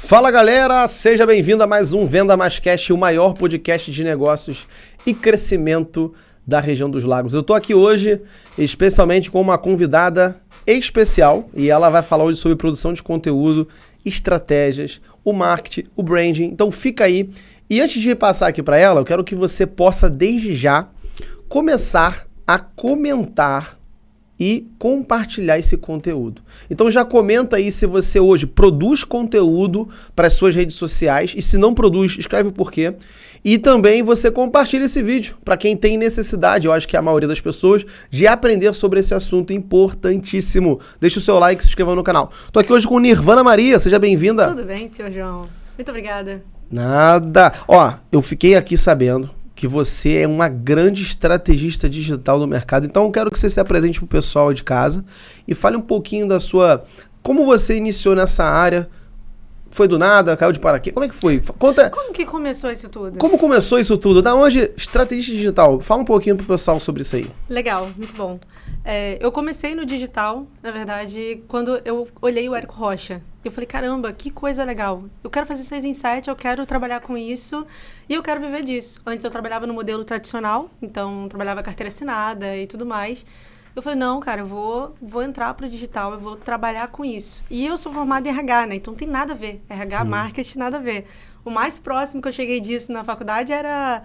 Fala galera, seja bem-vindo a mais um Venda Mais Cash, o maior podcast de negócios e crescimento da região dos lagos. Eu tô aqui hoje especialmente com uma convidada especial e ela vai falar hoje sobre produção de conteúdo, estratégias, o marketing, o branding. Então fica aí. E antes de passar aqui para ela, eu quero que você possa desde já começar a comentar e compartilhar esse conteúdo. Então já comenta aí se você hoje produz conteúdo para as suas redes sociais e se não produz, escreve o porquê. E também você compartilha esse vídeo para quem tem necessidade, eu acho que é a maioria das pessoas, de aprender sobre esse assunto importantíssimo. Deixa o seu like e se inscreva no canal. Tô aqui hoje com Nirvana Maria, seja bem-vinda. Tudo bem, senhor João. Muito obrigada. Nada. Ó, eu fiquei aqui sabendo que você é uma grande estrategista digital do mercado. Então eu quero que você se apresente pro pessoal de casa e fale um pouquinho da sua... Como você iniciou nessa área? Foi do nada? Caiu de paraquedas? Como é que foi? Conta... Como que começou isso tudo? Como começou isso tudo? Da onde? Estrategista digital. Fala um pouquinho pro pessoal sobre isso aí. Legal, muito bom. Eu comecei no digital, na verdade, quando eu olhei o Érico Rocha. Eu falei, caramba, que coisa legal. Eu quero fazer 6 em 7, eu quero trabalhar com isso e eu quero viver disso. Antes eu trabalhava no modelo tradicional, então trabalhava carteira assinada e tudo mais. Eu falei, não, cara, eu vou entrar para o digital, eu vou trabalhar com isso. E eu sou formada em RH, né? Então não tem nada a ver. RH, marketing, nada a ver. O mais próximo que eu cheguei disso na faculdade era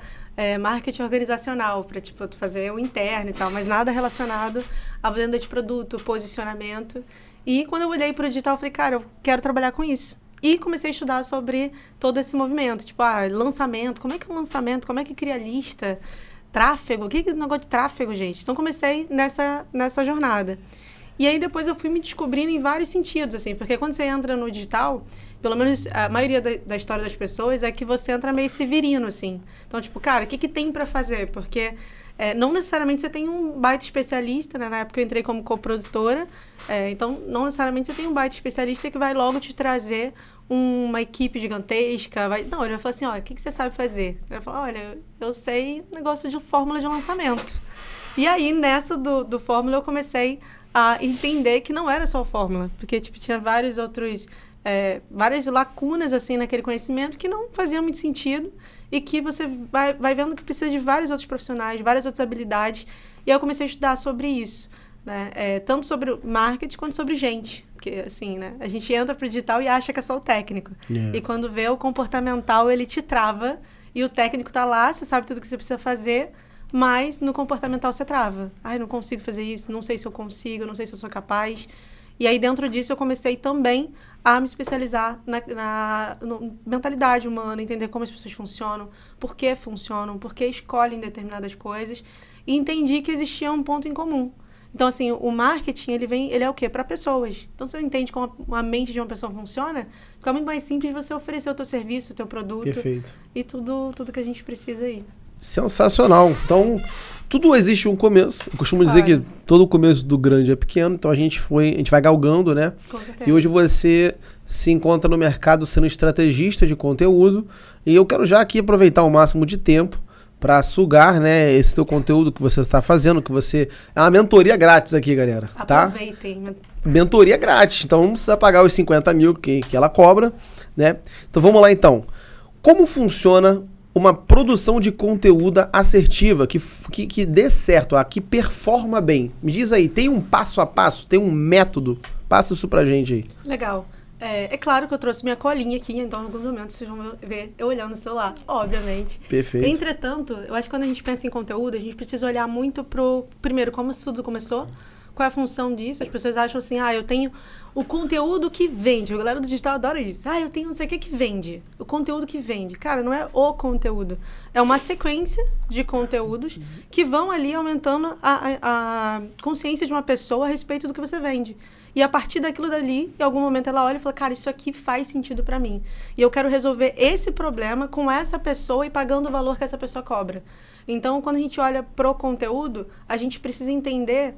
marketing organizacional, para tipo, fazer o interno e tal, mas nada relacionado à venda de produto, posicionamento. E quando eu olhei para o digital, eu falei, cara, eu quero trabalhar com isso. E comecei a estudar sobre todo esse movimento, tipo, lançamento, como é que é um lançamento, como é que cria lista, tráfego, o que é o negócio de tráfego, gente? Então comecei nessa jornada. E aí depois eu fui me descobrindo em vários sentidos, assim, porque quando você entra no digital, pelo menos a maioria da história das pessoas é que você entra meio severino, assim. Então, tipo, cara, o que tem para fazer? Porque não necessariamente você tem um baita especialista, né? Na época eu entrei como coprodutora, então não necessariamente você tem um baita especialista que vai logo te trazer uma equipe gigantesca. Não, ele vai falar assim, olha, o que você sabe fazer? Ele vai falar, olha, eu sei negócio de fórmula de lançamento. E aí, nessa do fórmula, eu comecei a entender que não era só fórmula, porque tipo, tinha várias lacunas assim naquele conhecimento que não faziam muito sentido e que você vai vendo que precisa de vários outros profissionais, várias outras habilidades. E aí eu comecei a estudar sobre isso, né? Tanto sobre marketing quanto sobre gente. Porque, assim, né? A gente entra pro digital e acha que é só o técnico. Yeah. E quando vê o comportamental, ele te trava. E o técnico tá lá, você sabe tudo que você precisa fazer, mas no comportamental você trava. Ai, não consigo fazer isso, não sei se eu consigo, não sei se eu sou capaz. E aí, dentro disso, eu comecei também a me especializar na mentalidade humana, entender como as pessoas funcionam, por que escolhem determinadas coisas. E entendi que existia um ponto em comum. Então, assim, o marketing, ele é o quê? Para pessoas. Então, você entende como a mente de uma pessoa funciona, fica muito mais simples você oferecer o teu serviço, o teu produto. Perfeito. E tudo que a gente precisa aí. Sensacional. Então, tudo existe um começo. Eu costumo dizer que todo começo do grande é pequeno, então a gente vai galgando, né? Com certeza. E hoje você se encontra no mercado sendo estrategista de conteúdo, e eu quero já aqui aproveitar o máximo de tempo para sugar, né, esse teu conteúdo que você está fazendo, que você... É uma mentoria grátis aqui, galera, tá? Aproveitem. Mentoria grátis, então não precisa pagar os 50 mil que ela cobra, né? Então vamos lá então. Como funciona uma produção de conteúdo assertiva que dê certo, que performa bem? Me diz aí, tem um passo a passo, tem um método? Passa isso pra gente aí. Legal. É claro que eu trouxe minha colinha aqui, então em algum momento vocês vão ver eu olhando no celular, obviamente. Perfeito. Entretanto, eu acho que quando a gente pensa em conteúdo, a gente precisa olhar muito primeiro, como isso tudo começou, qual é a função disso. As pessoas acham assim, eu tenho o conteúdo que vende. A galera do digital adora isso. Eu tenho não sei o que vende. O conteúdo que vende. Cara, não é o conteúdo. É uma sequência de conteúdos que vão ali aumentando a consciência de uma pessoa a respeito do que você vende. E a partir daquilo dali, em algum momento ela olha e fala, cara, isso aqui faz sentido pra mim. E eu quero resolver esse problema com essa pessoa e pagando o valor que essa pessoa cobra. Então, quando a gente olha pro conteúdo, a gente precisa entender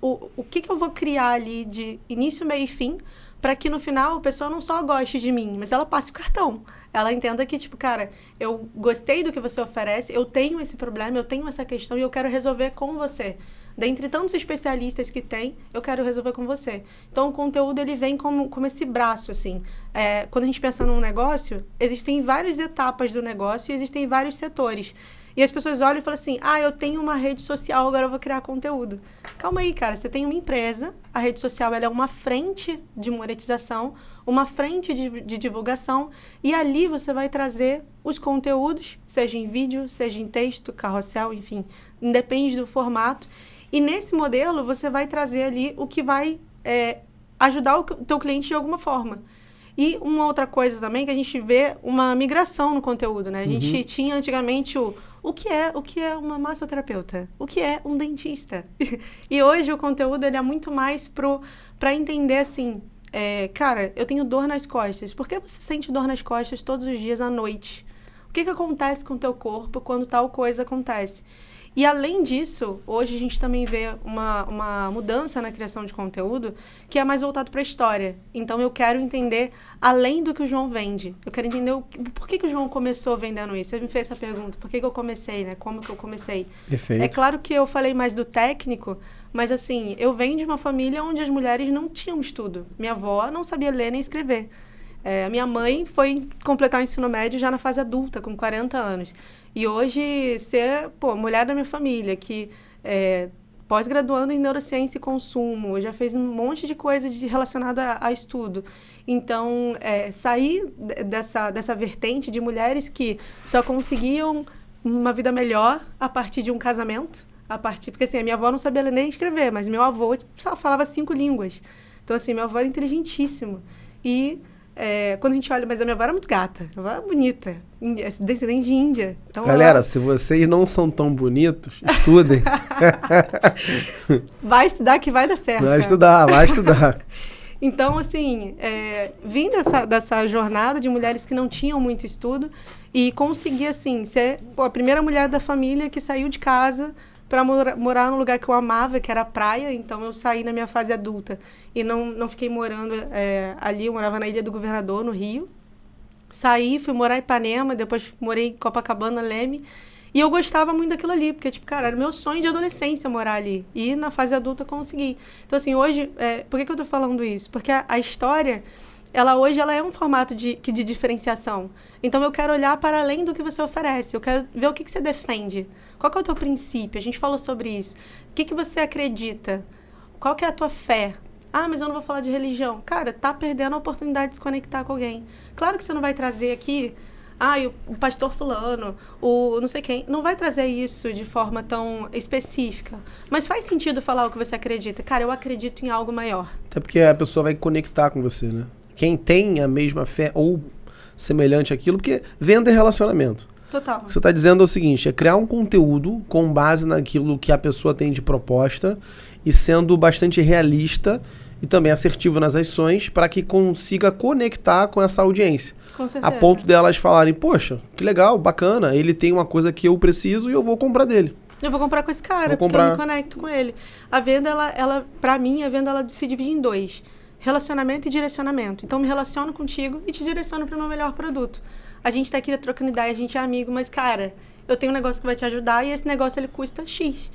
o que eu vou criar ali de início, meio e fim para que no final a pessoa não só goste de mim, mas ela passe o cartão. Ela entenda que, tipo, cara, eu gostei do que você oferece, eu tenho esse problema, eu tenho essa questão e eu quero resolver com você. Dentre tantos especialistas que tem, eu quero resolver com você. Então, o conteúdo, ele vem como esse braço, assim. Quando a gente pensa num negócio, existem várias etapas do negócio e existem vários setores. E as pessoas olham e falam assim, eu tenho uma rede social, agora eu vou criar conteúdo. Calma aí, cara, você tem uma empresa, a rede social ela é uma frente de monetização, uma frente de divulgação, e ali você vai trazer os conteúdos, seja em vídeo, seja em texto, carrossel, enfim, independe do formato. E nesse modelo, você vai trazer ali o que vai ajudar o teu cliente de alguma forma. E uma outra coisa também, que a gente vê uma migração no conteúdo, né? A gente tinha antigamente o que é uma massoterapeuta? O que é um dentista? E hoje o conteúdo ele é muito mais para entender assim, cara, eu tenho dor nas costas. Por que você sente dor nas costas todos os dias à noite? O que acontece com o teu corpo quando tal coisa acontece? E, além disso, hoje a gente também vê uma mudança na criação de conteúdo que é mais voltado para a história. Então, eu quero entender além do que o João vende. Eu quero entender por que o João começou vendendo isso. Você me fez essa pergunta. Por que eu comecei, né? Como que eu comecei? Perfeito. É claro que eu falei mais do técnico, mas, assim, eu venho de uma família onde as mulheres não tinham estudo. Minha avó não sabia ler nem escrever. A minha mãe foi completar o ensino médio já na fase adulta, com 40 anos. E hoje, ser mulher da minha família, que pós-graduando em neurociência e consumo, já fez um monte de coisa relacionada a estudo. Então, sair dessa vertente de mulheres que só conseguiam uma vida melhor a partir de um casamento, porque assim, a minha avó não sabia ler nem escrever, mas meu avô só falava 5 línguas. Então, assim, meu avô era inteligentíssimo. E quando a gente olha, mas a minha avó era muito gata, a minha avó era bonita, descendente de Índia. Então, galera, se vocês não são tão bonitos, estudem. Vai estudar que vai dar certo. Vai estudar. Então, assim, vim dessa jornada de mulheres que não tinham muito estudo e consegui, assim, ser a primeira mulher da família que saiu de casa para morar num lugar que eu amava, que era a praia. Então, eu saí na minha fase adulta e não fiquei morando ali. Eu morava na Ilha do Governador, no Rio. Saí, fui morar em Ipanema, depois morei em Copacabana, Leme. E eu gostava muito daquilo ali, porque, tipo, cara, era meu sonho de adolescência morar ali. E na fase adulta eu consegui. Então, assim, hoje, por que eu tô falando isso? Porque a história, hoje ela é um formato de diferenciação. Então, eu quero olhar para além do que você oferece. Eu quero ver o que você defende. Qual que é o teu princípio? A gente falou sobre isso. O que você acredita? Qual que é a tua fé? Mas eu não vou falar de religião. Cara, tá perdendo a oportunidade de se conectar com alguém. Claro que você não vai trazer aqui... o pastor fulano, o não sei quem, não vai trazer isso de forma tão específica. Mas faz sentido falar o que você acredita. Cara, eu acredito em algo maior. Até porque a pessoa vai conectar com você, né? Quem tem a mesma fé ou semelhante àquilo, porque venda é relacionamento. Total. O que você está dizendo é o seguinte, é criar um conteúdo com base naquilo que a pessoa tem de proposta e sendo bastante realista e também assertivo nas ações para que consiga conectar com essa audiência. Com certeza. A ponto delas falarem, poxa, que legal, bacana, ele tem uma coisa que eu preciso e eu vou comprar dele. Eu vou comprar com esse cara, porque eu me conecto com ele. A venda, pra mim, ela se divide em 2. Relacionamento e direcionamento. Então, me relaciono contigo e te direciono para o meu melhor produto. A gente tá aqui trocando ideia, a gente é amigo, mas, cara, eu tenho um negócio que vai te ajudar e esse negócio, ele custa X.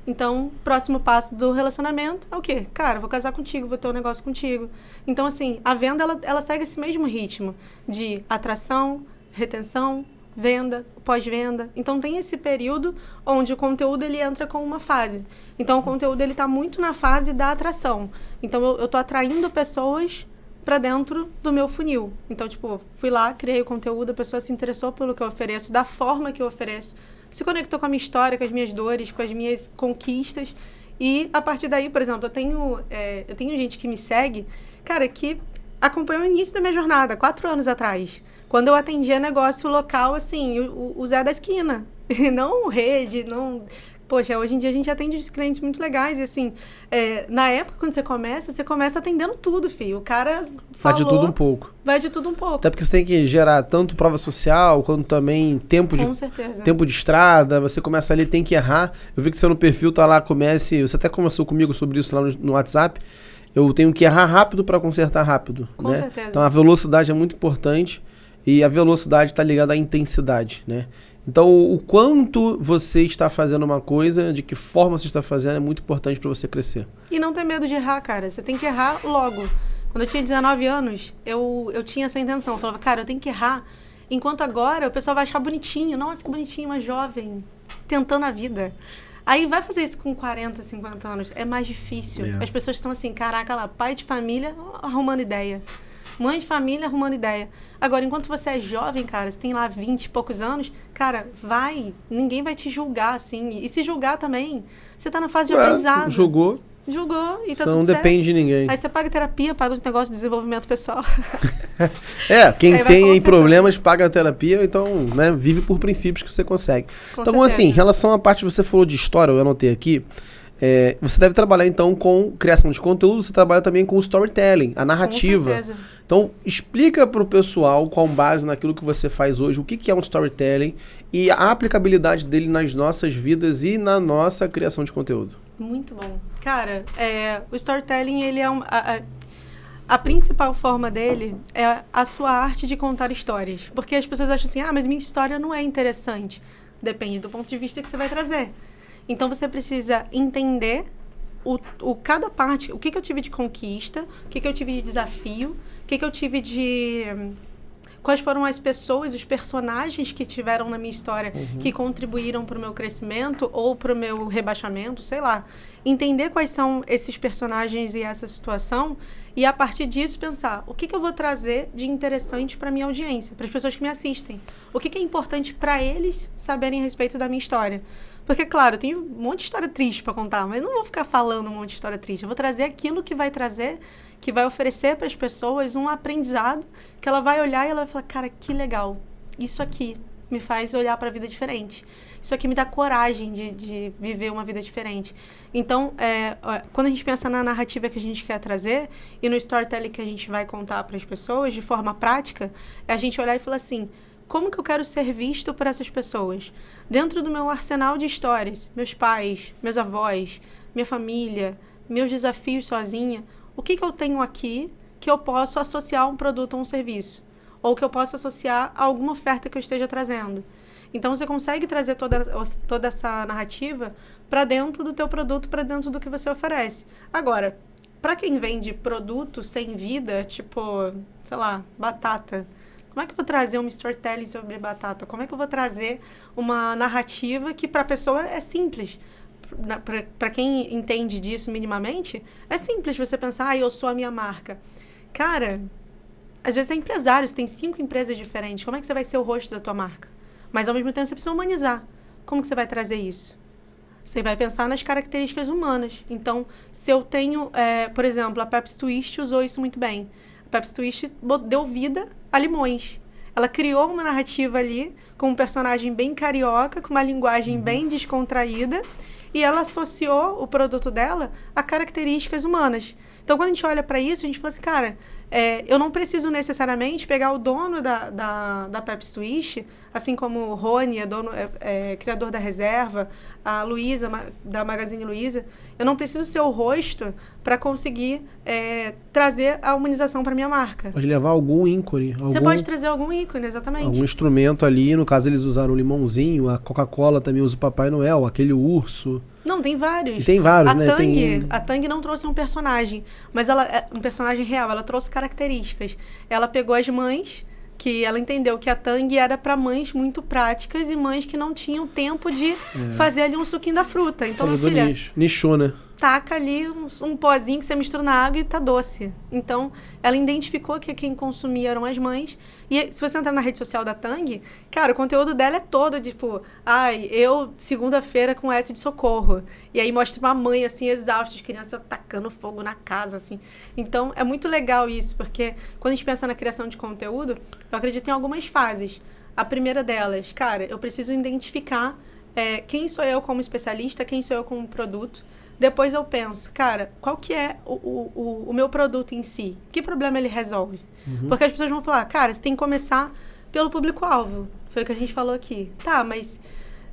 Então, próximo passo do relacionamento é o quê? Cara, vou casar contigo, vou ter um negócio contigo. Então, assim, a venda, ela segue esse mesmo ritmo de atração, retenção, venda, pós-venda. Então, tem esse período onde o conteúdo, ele entra com uma fase. Então, o conteúdo, ele tá muito na fase da atração. Então, eu tô atraindo pessoas para dentro do meu funil. Então, tipo, fui lá, criei o conteúdo, a pessoa se interessou pelo que eu ofereço, da forma que eu ofereço, se conectou com a minha história, com as minhas dores, com as minhas conquistas. E, a partir daí, por exemplo, eu tenho gente que me segue, cara, que acompanhou o início da minha jornada, 4 anos atrás. Quando eu atendia negócio local, assim, o Zé da esquina. Não rede, não... Poxa, hoje em dia a gente atende os clientes muito legais. E, assim, na época, quando você começa atendendo tudo, filho. O cara falou... Vai de tudo um pouco. Vai de tudo um pouco. Até porque você tem que gerar tanto prova social, quanto também tempo de estrada. Você começa ali, tem que errar. Eu vi que você no perfil tá lá, você até conversou comigo sobre isso lá no WhatsApp. eu tenho que errar rápido para consertar rápido. Com né? certeza. Então a velocidade é muito importante e a velocidade está ligada à intensidade, né? Então o quanto você está fazendo uma coisa, de que forma você está fazendo, é muito importante para você crescer. E não ter medo de errar, cara. Você tem que errar logo. Quando eu tinha 19 anos, eu tinha essa intenção. Eu falava, cara, eu tenho que errar. Enquanto agora o pessoal vai achar bonitinho. Nossa, que bonitinho, uma jovem tentando a vida. Aí vai fazer isso com 40, 50 anos. É mais difícil. As pessoas estão assim, caraca lá, pai de família arrumando ideia. Mãe de família arrumando ideia. Agora, enquanto você é jovem, cara, você tem lá 20 e poucos anos, cara, vai. Ninguém vai te julgar, assim. E se julgar também, você tá na fase de aprendizado. Julgou E tá não tudo certo. depende de ninguém. Aí você paga terapia, paga os negócios de desenvolvimento pessoal. Quem Aí vai tem consertar. problemas paga a terapia, então, né, vive por princípios que você consegue. Com Então, certeza. assim, em relação à parte que você falou de história, eu anotei aqui, você deve trabalhar, então, com criação de conteúdo, você trabalha também com storytelling, a narrativa. Com certeza. Então, explica para o pessoal, com base naquilo que você faz hoje, o que é um storytelling e a aplicabilidade dele nas nossas vidas e na nossa criação de conteúdo. Muito bom. Cara, o storytelling, ele é a principal forma dele é a sua arte de contar histórias. Porque as pessoas acham assim, mas minha história não é interessante. Depende do ponto de vista que você vai trazer. Então, você precisa entender cada parte, o que eu tive de conquista, o que eu tive de desafio, o que eu tive de... Quais foram as pessoas, os personagens que tiveram na minha história que contribuíram para o meu crescimento ou para o meu rebaixamento, sei lá. Entender quais são esses personagens e essa situação e, a partir disso, pensar o que eu vou trazer de interessante para a minha audiência, para as pessoas que me assistem. O que é importante para eles saberem a respeito da minha história. Porque, claro, eu tenho um monte de história triste para contar, mas eu não vou ficar falando um monte de história triste. Eu vou trazer aquilo que vai trazer... que vai oferecer para as pessoas um aprendizado, que ela vai olhar e ela vai falar, cara, que legal, isso aqui me faz olhar para a vida diferente. Isso aqui me dá coragem de viver uma vida diferente. Então, quando a gente pensa na narrativa que a gente quer trazer e no storytelling que a gente vai contar para as pessoas de forma prática, é a gente olhar e falar assim, como que eu quero ser visto por essas pessoas? Dentro do meu arsenal de histórias, meus pais, meus avós, minha família, meus desafios sozinha, o que eu tenho aqui que eu posso associar a um produto ou um serviço? Ou que eu posso associar a alguma oferta que eu esteja trazendo? Então, você consegue trazer toda essa narrativa para dentro do teu produto, para dentro do que você oferece. Agora, para quem vende produto sem vida, tipo, sei lá, batata, como é que eu vou trazer um storytelling sobre batata? Como é que eu vou trazer uma narrativa que para a pessoa é simples? Para quem entende disso minimamente, é simples você pensar, eu sou a minha marca. Cara, às vezes é empresário, você tem 5 empresas diferentes, como é que você vai ser o rosto da tua marca? Mas ao mesmo tempo você precisa humanizar. Como que você vai trazer isso? Você vai pensar nas características humanas. Então, se eu tenho, por exemplo, a Pepsi Twist usou isso muito bem. A Pepsi Twist deu vida a limões. Ela criou uma narrativa ali com um personagem bem carioca, com uma linguagem bem descontraída, e ela associou o produto dela a características humanas. Então, quando a gente olha para isso, a gente fala assim, cara, eu não preciso necessariamente pegar o dono da Pepsi Twist, assim como o Rony, criador da Reserva, a Luísa, da Magazine Luiza. Eu não preciso ser o rosto para conseguir trazer a humanização para minha marca. Pode levar algum ícone. Você pode trazer algum ícone, exatamente. Algum instrumento ali, no caso eles usaram o limãozinho, a Coca-Cola também usa o Papai Noel, aquele urso. Não, tem vários. E tem vários, né? A Tang não trouxe um personagem, mas ela é um personagem real, ela trouxe características. Ela pegou as mães, que ela entendeu que a Tang era para mães muito práticas e mães que não tinham tempo de fazer ali um suquinho da fruta. Então, minha filha, nichou, né? taca ali um pozinho que você mistura na água e tá doce. Então, ela identificou que quem consumia eram as mães. E se você entrar na rede social da Tang, cara, o conteúdo dela é todo, tipo, eu segunda-feira com S de socorro. E aí mostra uma mãe, assim, exausta, as crianças tacando fogo na casa, assim. Então, é muito legal isso, porque quando a gente pensa na criação de conteúdo, eu acredito em algumas fases. A primeira delas, cara, eu preciso identificar quem sou eu como especialista, quem sou eu como produto. Depois eu penso, cara, qual que é o meu produto em si? Que problema ele resolve? Porque as pessoas vão falar, cara, você tem que começar pelo público-alvo. Foi o que a gente falou aqui. Tá, mas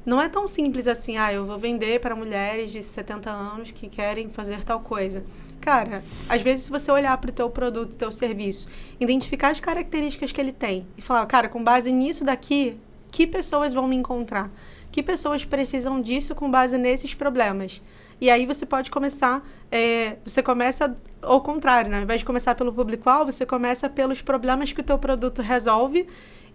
Não é tão simples assim, eu vou vender para mulheres de 70 anos que querem fazer tal coisa. Cara, às vezes se você olhar para o teu produto, teu serviço, identificar as características que ele tem e falar, cara, com base nisso daqui, que pessoas vão me encontrar? Que pessoas precisam disso com base nesses problemas? E aí você pode começar, você começa ao contrário, né? Ao invés de começar pelo público-alvo, você começa pelos problemas que o teu produto resolve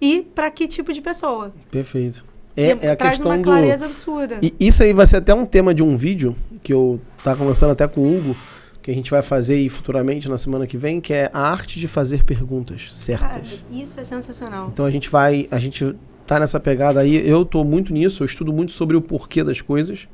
e para que tipo de pessoa. Perfeito. É a traz questão uma clareza absurda. E isso aí vai ser até um tema de um vídeo que eu tava conversando até com o Hugo, que a gente vai fazer aí futuramente na semana que vem, que é a arte de fazer perguntas certas. Cara, isso é sensacional. Então a gente tá nessa pegada aí, eu tô muito nisso, eu estudo muito sobre o porquê das coisas,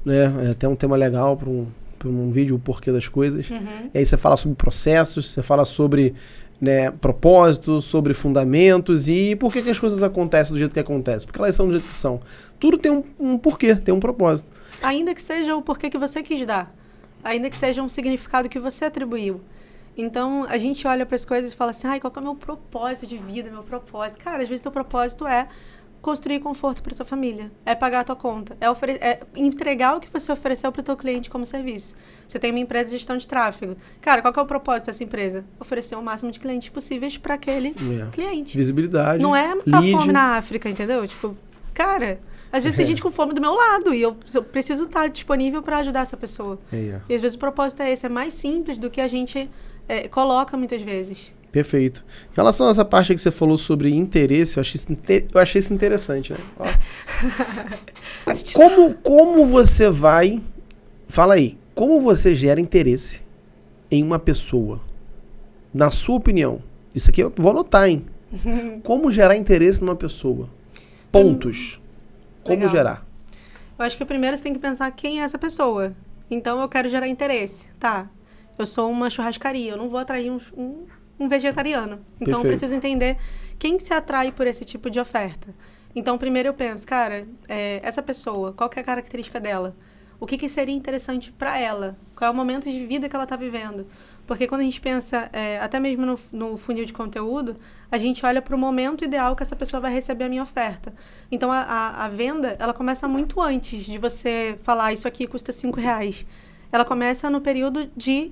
né? É até um tema legal para um vídeo, o porquê das coisas. Uhum. E aí você fala sobre processos, você fala sobre, né, propósito, sobre fundamentos e por que as coisas acontecem do jeito que acontecem. Porque elas são do jeito que são. Tudo tem um porquê, tem um propósito. Ainda que seja o porquê que você quis dar. Ainda que seja um significado que você atribuiu. Então, a gente olha para as coisas e fala assim, qual que é o meu propósito de vida, meu propósito? Cara, às vezes teu propósito é construir conforto para tua família, é pagar a tua conta, é entregar o que você ofereceu para o teu cliente como serviço. Você tem uma empresa de gestão de tráfego. Cara, qual que é o propósito dessa empresa? Oferecer o máximo de clientes possíveis para aquele cliente. Visibilidade. Não é matar fome na África, entendeu? Tipo, cara, às vezes tem gente com fome do meu lado e eu preciso estar disponível para ajudar essa pessoa. E às vezes o propósito é esse, é mais simples do que a gente coloca muitas vezes. Perfeito. Em relação a essa parte que você falou sobre interesse, eu achei isso interessante, né? Como você vai... Fala aí. Como você gera interesse em uma pessoa? Na sua opinião. Isso aqui eu vou anotar, hein? Como gerar interesse numa pessoa? Pontos. Como Legal. gerar? Eu acho que primeiro você tem que pensar quem é essa pessoa. Então, eu quero gerar interesse. Tá, eu sou uma churrascaria, eu não vou atrair um vegetariano. Então, eu preciso entender quem se atrai por esse tipo de oferta. Então, primeiro eu penso, cara, essa pessoa, qual que é a característica dela? O que seria interessante para ela? Qual é o momento de vida que ela está vivendo? Porque quando a gente pensa, até mesmo no funil de conteúdo, a gente olha para o momento ideal que essa pessoa vai receber a minha oferta. Então, a venda, ela começa muito antes de você falar, isso aqui custa R$5. Ela começa no período de,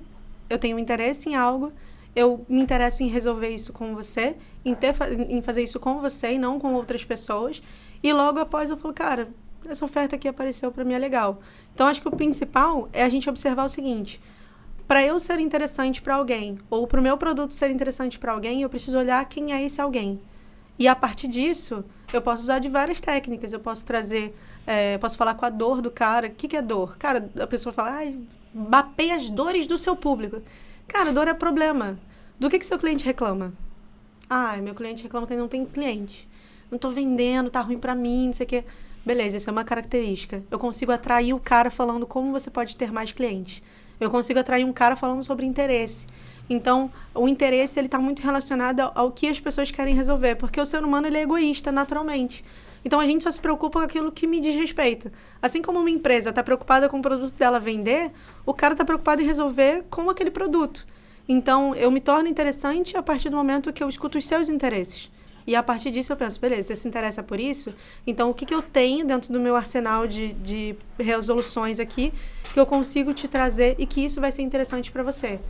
eu tenho interesse em algo, eu me interesso em resolver isso com você, em fazer isso com você e não com outras pessoas. E logo após eu falo, cara, essa oferta aqui apareceu para mim, é legal. Então, acho que o principal é a gente observar o seguinte: para eu ser interessante para alguém, ou para o meu produto ser interessante para alguém, eu preciso olhar quem é esse alguém. E a partir disso, eu posso usar de várias técnicas. Eu posso trazer, posso falar com a dor do cara. O que é dor? Cara, a pessoa fala, mapeia as dores do seu público. Cara, dor é problema. Do que seu cliente reclama? Meu cliente reclama que ele não tem cliente. Não estou vendendo, tá ruim para mim, não sei o quê. Beleza, essa é uma característica. Eu consigo atrair o cara falando como você pode ter mais clientes. Eu consigo atrair um cara falando sobre interesse. Então, o interesse ele está muito relacionado ao que as pessoas querem resolver, porque o ser humano ele é egoísta, naturalmente. Então, a gente só se preocupa com aquilo que me diz respeito. Assim como uma empresa está preocupada com o produto dela vender, o cara está preocupado em resolver com aquele produto. Então, eu me torno interessante a partir do momento que eu escuto os seus interesses. E a partir disso eu penso, beleza, você se interessa por isso? Então, o que eu tenho dentro do meu arsenal de resoluções aqui que eu consigo te trazer e que isso vai ser interessante para você?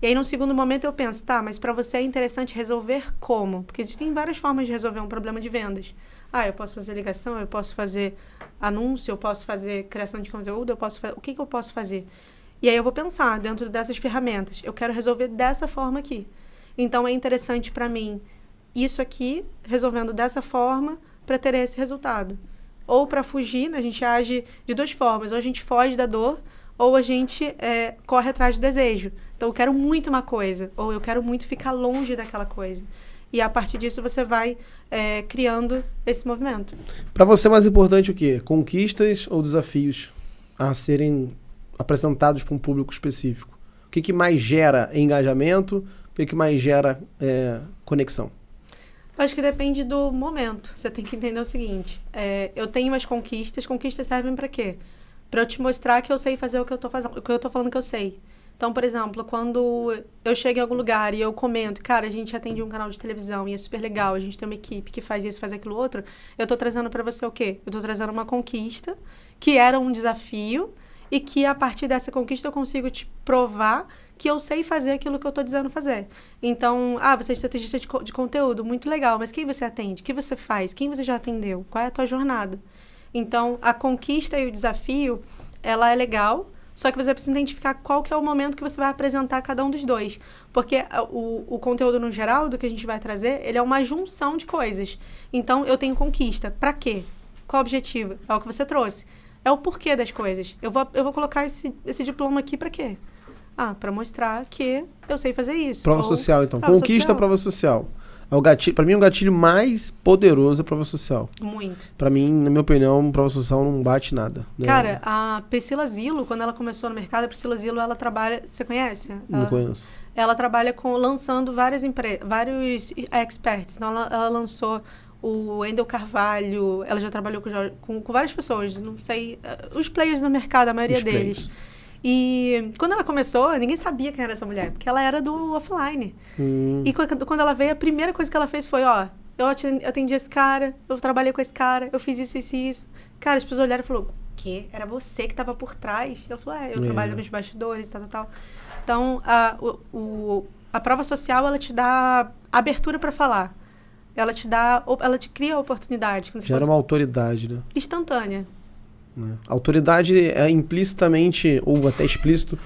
E aí, num segundo momento, eu penso, mas para você é interessante resolver como? Porque existem várias formas de resolver um problema de vendas. Eu posso fazer ligação, eu posso fazer anúncio, eu posso fazer criação de conteúdo, o que eu posso fazer? E aí, eu vou pensar dentro dessas ferramentas. Eu quero resolver dessa forma aqui. Então, é interessante para mim isso aqui, resolvendo dessa forma, para ter esse resultado. Ou para fugir, né? A gente age de duas formas. Ou a gente foge da dor, ou a gente corre atrás do desejo. Então, eu quero muito uma coisa, ou eu quero muito ficar longe daquela coisa. E a partir disso, você vai criando esse movimento. Para você, mais importante o quê? Conquistas ou desafios a serem apresentados para um público específico? O que mais gera engajamento? O que mais gera conexão? Acho que depende do momento. Você tem que entender o seguinte. Eu tenho umas conquistas. Conquistas servem para quê? Para eu te mostrar que eu sei fazer o que eu tô fazendo, o que eu tô falando que eu sei. Então, por exemplo, quando eu chego em algum lugar e eu comento, cara, a gente atende um canal de televisão e é super legal, a gente tem uma equipe que faz isso, faz aquilo outro, eu tô trazendo para você o quê? Eu tô trazendo uma conquista que era um desafio e que a partir dessa conquista eu consigo te provar que eu sei fazer aquilo que eu tô dizendo fazer. Então, você é estrategista de conteúdo, muito legal, mas quem você atende? O que você faz? Quem você já atendeu? Qual é a tua jornada? Então, a conquista e o desafio, ela é legal, só que você precisa identificar qual que é o momento que você vai apresentar cada um dos dois. Porque o conteúdo, no geral, do que a gente vai trazer, ele é uma junção de coisas. Então, eu tenho conquista. Pra quê? Qual o objetivo? É o que você trouxe. É o porquê das coisas. Eu vou colocar esse diploma aqui pra quê? Pra mostrar que eu sei fazer isso. Prova social, então. Conquista, prova social. É o gatilho, pra mim, o gatilho mais poderoso é a prova social. Muito. Pra mim, na minha opinião, prova social não bate nada. Né? Cara, a Priscila Zillo, quando ela começou no mercado, a Priscila Zillo, ela trabalha... Você conhece? Não conheço. Ela trabalha lançando vários experts. Então, ela lançou o Endel Carvalho, ela já trabalhou com várias pessoas, não sei, os players do mercado, a maioria deles. E quando ela começou, ninguém sabia quem era essa mulher, porque ela era do offline. E quando ela veio, a primeira coisa que ela fez foi, eu atendi esse cara, eu trabalhei com esse cara, eu fiz isso, isso e isso. Cara, as pessoas olharam e falaram, o quê? Era você que estava por trás? Ela falou, eu trabalho nos bastidores, tal. Então, a prova social, ela te dá abertura para falar. Ela te cria oportunidade. Gera uma autoridade, né? Instantânea. Autoridade é implicitamente, ou até explícito,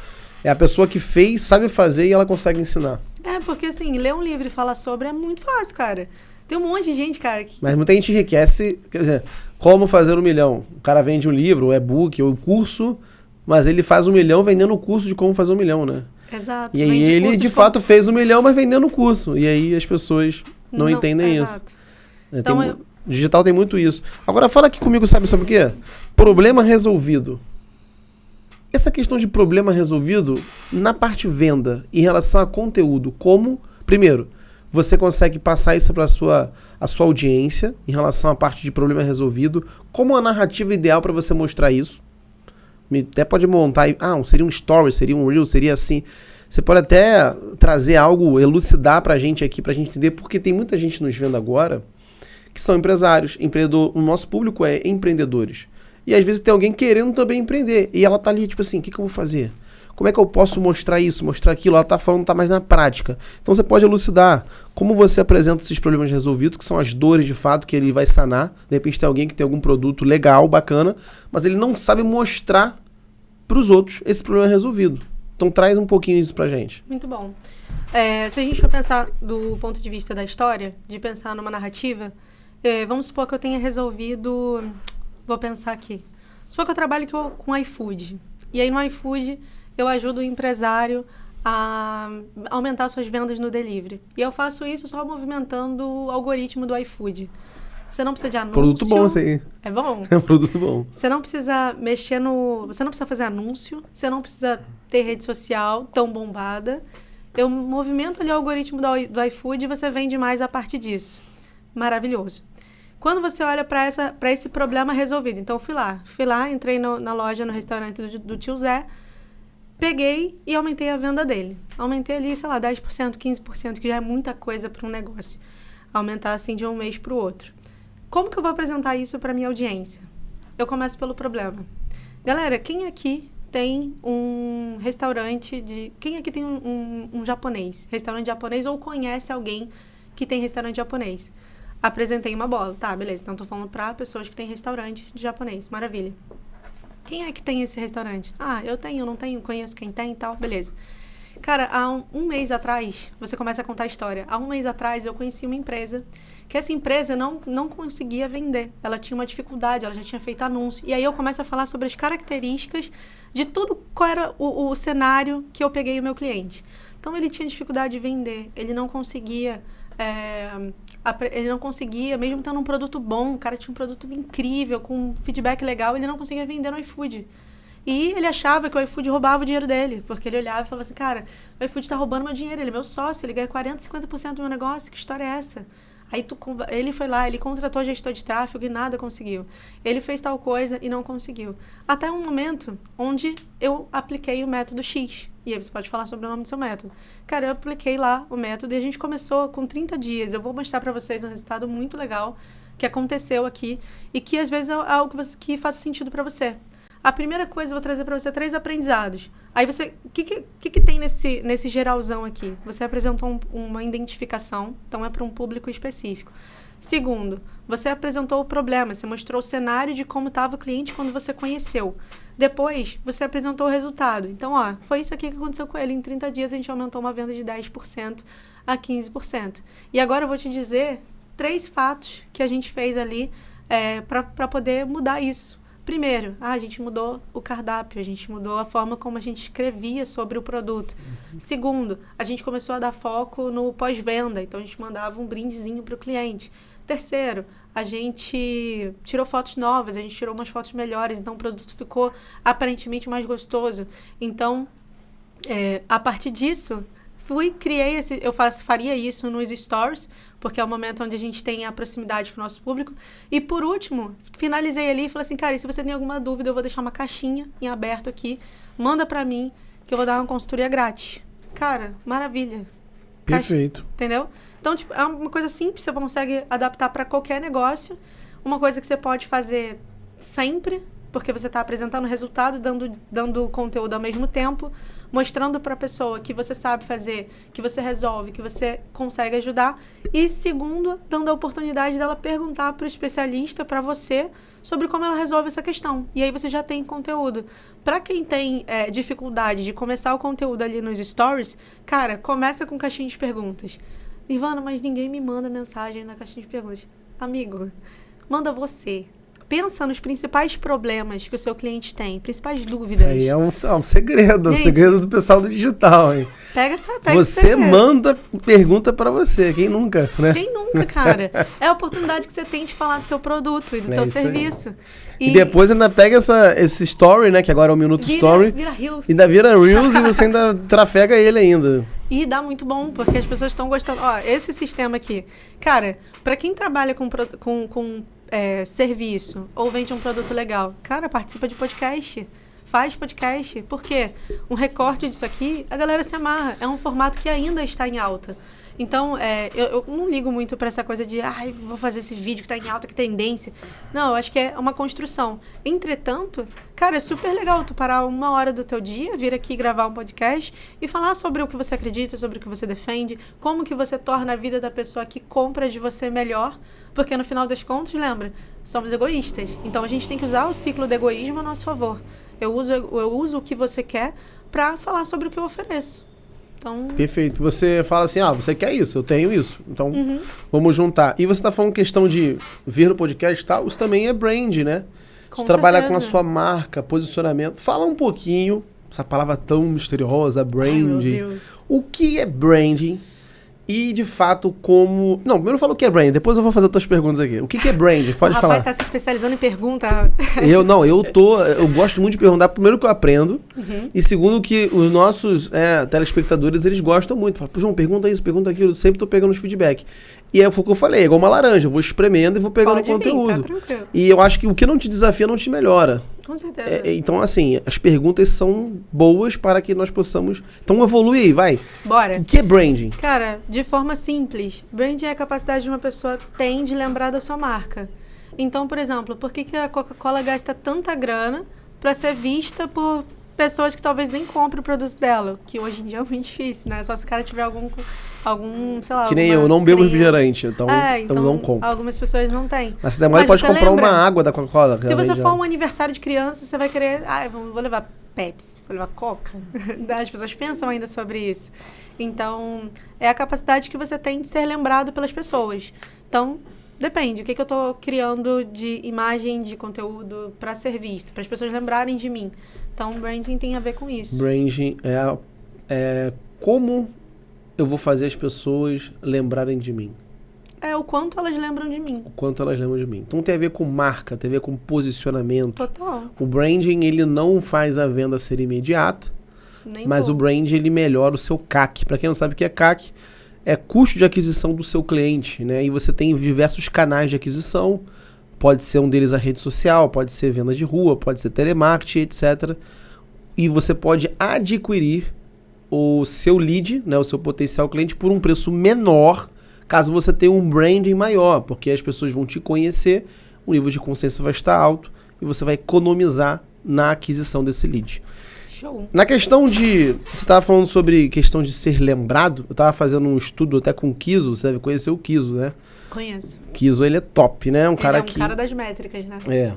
é a pessoa que fez, sabe fazer e ela consegue ensinar. Porque assim, ler um livro e falar sobre é muito fácil, cara. Tem um monte de gente, cara, que... Mas muita gente enriquece, quer dizer, como fazer 1 milhão. O cara vende um livro, um e-book, ou um curso, mas ele faz 1 milhão vendendo o curso de como fazer 1 milhão, né? Exato. E aí ele, de fato, fez 1 milhão, mas vendendo o curso. E aí as pessoas não entendem isso. Então, digital tem muito isso. Agora fala aqui comigo, sabe sobre o quê? Problema resolvido. Essa questão de problema resolvido, na parte venda, em relação a conteúdo, como, primeiro, você consegue passar isso para a sua audiência, em relação à parte de problema resolvido, como a narrativa ideal para você mostrar isso. Até pode montar, seria um story, seria um reel, seria assim. Você pode até trazer algo, elucidar pra gente aqui, pra gente entender, porque tem muita gente nos vendo agora que são empresários, o nosso público é empreendedores. E às vezes tem alguém querendo também empreender. E ela tá ali, tipo assim, o que eu vou fazer? Como é que eu posso mostrar isso, mostrar aquilo? Ela tá falando, tá mais na prática. Então você pode elucidar como você apresenta esses problemas resolvidos, que são as dores de fato que ele vai sanar. De repente tem alguém que tem algum produto legal, bacana, mas ele não sabe mostrar pros outros esse problema resolvido. Então traz um pouquinho isso pra gente. Muito bom. Se a gente for pensar do ponto de vista da história, de pensar numa narrativa, vamos supor que eu tenha resolvido... Vou pensar aqui. Supor que eu trabalho com iFood. E aí no iFood eu ajudo o empresário a aumentar suas vendas no delivery. E eu faço isso só movimentando o algoritmo do iFood. Você não precisa de anúncio. Produto bom esse aí. É bom? É um produto bom. Você não precisa mexer Você não precisa fazer anúncio. Você não precisa ter rede social tão bombada. Eu movimento ali o algoritmo do iFood e você vende mais a partir disso. Maravilhoso. Quando você olha para esse problema resolvido, então eu fui lá, entrei na loja, no restaurante do tio Zé, peguei e aumentei a venda dele. Aumentei ali, 10%, 15%, que já é muita coisa para um negócio. Aumentar assim de um mês para o outro. Como que eu vou apresentar isso para minha audiência? Eu começo pelo problema. Galera, quem aqui tem um restaurante quem aqui tem um japonês? Restaurante japonês ou conhece alguém que tem restaurante japonês? Apresentei uma bola. Tá, beleza. Então, tô falando pra pessoas que têm restaurante de japonês. Maravilha. Quem é que tem esse restaurante? Eu tenho, não tenho, conheço quem tem e tal. Beleza. Cara, há um mês atrás, você começa a contar a história. Há um mês atrás, eu conheci uma empresa que essa empresa não conseguia vender. Ela tinha uma dificuldade, ela já tinha feito anúncio. E aí eu começo a falar sobre as características de tudo, qual era o cenário que eu peguei o meu cliente. Então, ele tinha dificuldade de vender. Ele não conseguia... ele não conseguia, mesmo tendo um produto bom, o cara tinha um produto incrível, com feedback legal, ele não conseguia vender no iFood. E ele achava que o iFood roubava o dinheiro dele, porque ele olhava e falava assim, cara, o iFood tá roubando meu dinheiro, ele é meu sócio, ele ganha 40%, 50% do meu negócio, que história é essa? Aí ele foi lá, ele contratou gestor de tráfego e nada conseguiu. Ele fez tal coisa e não conseguiu. Até um momento onde eu apliquei o método X. E aí você pode falar sobre o nome do seu método. Cara, eu apliquei lá o método e a gente começou com 30 dias. Eu vou mostrar para vocês um resultado muito legal que aconteceu aqui e que às vezes é algo que faça sentido para você. A primeira coisa, eu vou trazer para você 3 aprendizados. Aí você, o que tem nesse geralzão aqui? Você apresentou uma identificação, então é para um público específico. Segundo, você apresentou o problema, você mostrou o cenário de como estava o cliente quando você conheceu. Depois, você apresentou o resultado. Então, foi isso aqui que aconteceu com ele. Em 30 dias, a gente aumentou uma venda de 10% a 15%. E agora eu vou te dizer 3 fatos que a gente fez ali para poder mudar isso. Primeiro, a gente mudou o cardápio, a gente mudou a forma como a gente escrevia sobre o produto. Segundo, a gente começou a dar foco no pós-venda, então a gente mandava um brindezinho para o cliente. Terceiro, a gente tirou fotos novas, a gente tirou umas fotos melhores, então o produto ficou aparentemente mais gostoso. Então, a partir disso, eu faria isso nos stories, porque é o momento onde a gente tem a proximidade com o nosso público. E, por último, finalizei ali e falei assim, cara, e se você tem alguma dúvida, eu vou deixar uma caixinha em aberto aqui, manda pra mim, que eu vou dar uma consultoria grátis. Cara, maravilha. Perfeito. Entendeu? Então, tipo, é uma coisa simples, você consegue adaptar para qualquer negócio, uma coisa que você pode fazer sempre, porque você está apresentando o resultado, dando conteúdo ao mesmo tempo, mostrando para a pessoa que você sabe fazer, que você resolve, que você consegue ajudar. E segundo, dando a oportunidade dela perguntar para o especialista, para você, sobre como ela resolve essa questão. E aí você já tem conteúdo. Para quem tem dificuldade de começar o conteúdo ali nos stories, cara, começa com caixinha de perguntas. Ivana, mas ninguém me manda mensagem na caixinha de perguntas. Amigo, manda você. Pensa nos principais problemas que o seu cliente tem, principais dúvidas. Isso aí é um segredo, gente, um segredo do pessoal do digital, hein? Pega você manda pergunta pra você, quem nunca, né? Quem nunca, cara? É a oportunidade que você tem de falar do seu produto e do teu serviço. E depois ainda pega esse story, né, que agora é o Minuto Story. Vira Reels. Ainda vira Reels e você ainda trafega ele ainda. E dá muito bom, porque as pessoas estão gostando. Esse sistema aqui, cara, pra quem trabalha com serviço ou vende um produto legal, cara, participa de podcast, faz podcast, porque um recorte disso aqui, a galera se amarra, é um formato que ainda está em alta. Então, eu não ligo muito para essa coisa de vou fazer esse vídeo que está em alta, que tendência. Não, eu acho que é uma construção. Entretanto, cara, é super legal tu parar 1 hora do teu dia, vir aqui gravar um podcast e falar sobre o que você acredita, sobre o que você defende, como que você torna a vida da pessoa que compra de você melhor, porque no final das contas, lembra, somos egoístas. Então, a gente tem que usar o ciclo do egoísmo a nosso favor. Eu uso o que você quer para falar sobre o que eu ofereço. Então... Perfeito. Você fala assim, você quer isso, eu tenho isso. Então, vamos juntar. E você está falando questão de vir no podcast e tal, isso também é brand, né? Você trabalhar com a sua marca, posicionamento. Fala um pouquinho, essa palavra tão misteriosa, brand. Ai, meu Deus. O que é branding? E, de fato, como... Não, primeiro fala o que é brand, depois eu vou fazer outras perguntas aqui. O que é brand? Pode falar. O rapaz está se especializando em pergunta. Eu gosto muito de perguntar, primeiro que eu aprendo, e segundo que os nossos telespectadores, eles gostam muito. Falam, João, pergunta isso, pergunta aquilo, eu sempre tô pegando os feedback. E foi o que eu falei, é igual uma laranja, eu vou espremendo e vou pegando conteúdo. Tá, e eu acho que o que não te desafia não te melhora. Com certeza. Então, assim, as perguntas são boas para que nós possamos... Então, evolui aí, vai. Bora. O que é branding? Cara, de forma simples, branding é a capacidade de uma pessoa tem de lembrar da sua marca. Então, por exemplo, por que a Coca-Cola gasta tanta grana para ser vista por pessoas que talvez nem comprem o produto dela? Que hoje em dia é muito difícil, né? Só se o cara tiver algum sei lá... Que nem eu não bebo refrigerante, então não compro. Algumas pessoas não têm. Mas se der mole, pode comprar uma água da Coca-Cola. Se você for um aniversário de criança, você vai querer... vou levar Pepsi, vou levar Coca. As pessoas pensam ainda sobre isso. Então, é a capacidade que você tem de ser lembrado pelas pessoas. Então, depende. O que eu estou criando de imagem, de conteúdo para ser visto, para as pessoas lembrarem de mim. Então, branding tem a ver com isso. Branding é como eu vou fazer as pessoas lembrarem de mim. O quanto elas lembram de mim. O quanto elas lembram de mim. Então tem a ver com marca, tem a ver com posicionamento. Total. O branding, ele não faz a venda ser imediata, mas o branding, ele melhora o seu CAC. Para quem não sabe o que é CAC, é custo de aquisição do seu cliente, né? E você tem diversos canais de aquisição. Pode ser um deles a rede social, pode ser venda de rua, pode ser telemarketing, etc. E você pode adquirir o seu lead, né, o seu potencial cliente, por um preço menor, caso você tenha um branding maior, porque as pessoas vão te conhecer, o nível de consciência vai estar alto e você vai economizar na aquisição desse lead. Show. Na questão de... Você estava falando sobre questão de ser lembrado. Eu estava fazendo um estudo até com o Kiso. Você deve conhecer o Kiso, né? Conheço. Kiso, ele é top, né? Ele é um cara das métricas, né? É.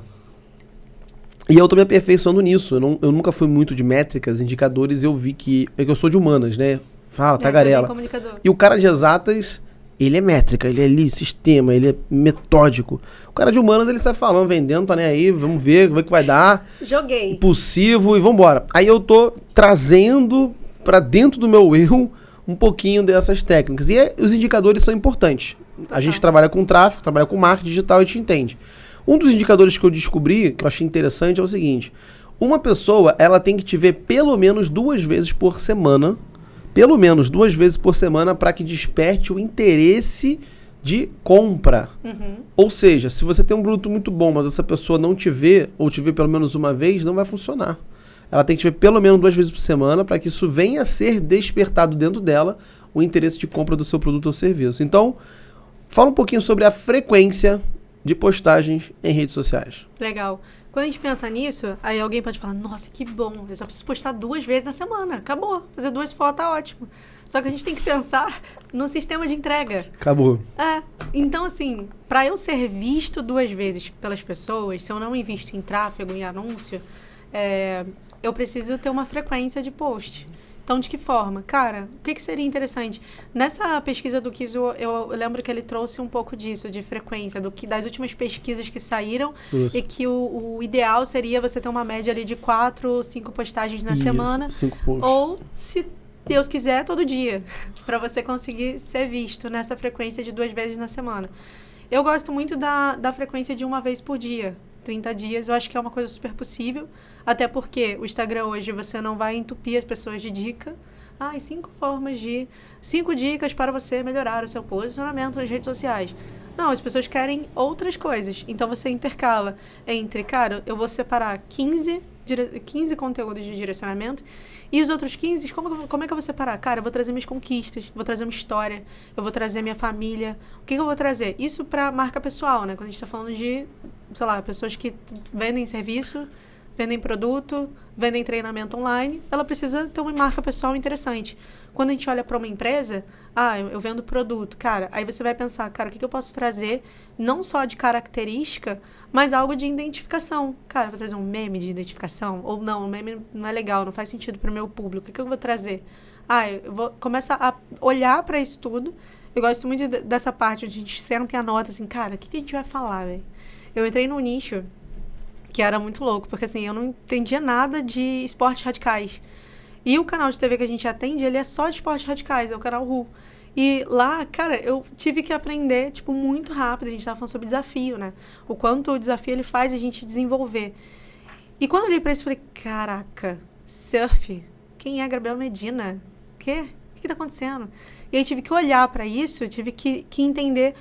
E eu tô me aperfeiçoando nisso. Eu nunca fui muito de métricas, indicadores. Eu vi que... É que eu sou de humanas, né? Fala, tagarela. Comunicador. E o cara de exatas... Ele é métrica, ele é ali, sistema, ele é metódico. O cara de humanas, ele sai falando, vendendo, tá nem aí, vamos ver o que vai dar. Joguei. Impulsivo e vambora. Aí eu tô trazendo pra dentro do meu eu um pouquinho dessas técnicas. E os indicadores são importantes. A gente trabalha com tráfego, trabalha com marketing digital e a gente entende. Um dos indicadores que eu descobri, que eu achei interessante, é o seguinte. Uma pessoa, ela tem que te ver pelo menos 2 vezes por semana. Pelo menos 2 vezes por semana para que desperte o interesse de compra. Uhum. Ou seja, se você tem um produto muito bom, mas essa pessoa não te vê, ou te vê pelo menos uma vez, não vai funcionar. Ela tem que te ver pelo menos 2 vezes por semana para que isso venha a ser despertado dentro dela o interesse de compra do seu produto ou serviço. Então, fala um pouquinho sobre a frequência de postagens em redes sociais. Legal. Quando a gente pensa nisso, aí alguém pode falar, nossa, que bom, eu só preciso postar 2 vezes na semana. Acabou. Fazer 2 fotos tá ótimo. Só que a gente tem que pensar no sistema de entrega. Acabou. Então, assim, para eu ser visto 2 vezes pelas pessoas, se eu não invisto em tráfego, em anúncio, eu preciso ter uma frequência de post. Então, de que forma? Cara, o que seria interessante? Nessa pesquisa do Kiso, eu lembro que ele trouxe um pouco disso, de frequência, das últimas pesquisas que saíram, e que o ideal seria você ter uma média ali de 4, 5 postagens na semana. 5 posts. Ou, se Deus quiser, todo dia, para você conseguir ser visto nessa frequência de 2 vezes na semana. Eu gosto muito da frequência de 1 vez por dia. 30 dias, eu acho que é uma coisa super possível, até porque o Instagram hoje você não vai entupir as pessoas de dica. 5 dicas para você melhorar o seu posicionamento nas redes sociais. Não, as pessoas querem outras coisas. Então você intercala entre, cara, eu vou separar 15 conteúdos de direcionamento e os outros 15, como é que eu vou separar? Cara, eu vou trazer minhas conquistas, vou trazer uma história, eu vou trazer minha família. O que eu vou trazer? Isso para marca pessoal, né? Quando a gente está falando de, sei lá, pessoas que vendem serviço, vendem produto, vendem treinamento online, ela precisa ter uma marca pessoal interessante. Quando a gente olha para uma empresa, eu vendo produto, cara, aí você vai pensar, cara, o que eu posso trazer, não só de característica, mas algo de identificação. Cara, vou trazer um meme de identificação? Ou não, o meme não é legal, não faz sentido para o meu público. O que eu vou trazer? Eu vou começar a olhar para isso tudo. Eu gosto muito dessa parte onde a gente senta e anota assim, cara, o que a gente vai falar, velho? Eu entrei num nicho que era muito louco, porque assim, eu não entendia nada de esportes radicais. E o canal de TV que a gente atende, ele é só de esportes radicais, é o canal RU. E lá, cara, eu tive que aprender, muito rápido. A gente tava falando sobre desafio, né? O quanto o desafio ele faz a gente desenvolver. E quando eu olhei pra isso, eu falei, caraca, surf? Quem é Gabriel Medina? O que tá acontecendo? E aí tive que olhar para isso, tive que entender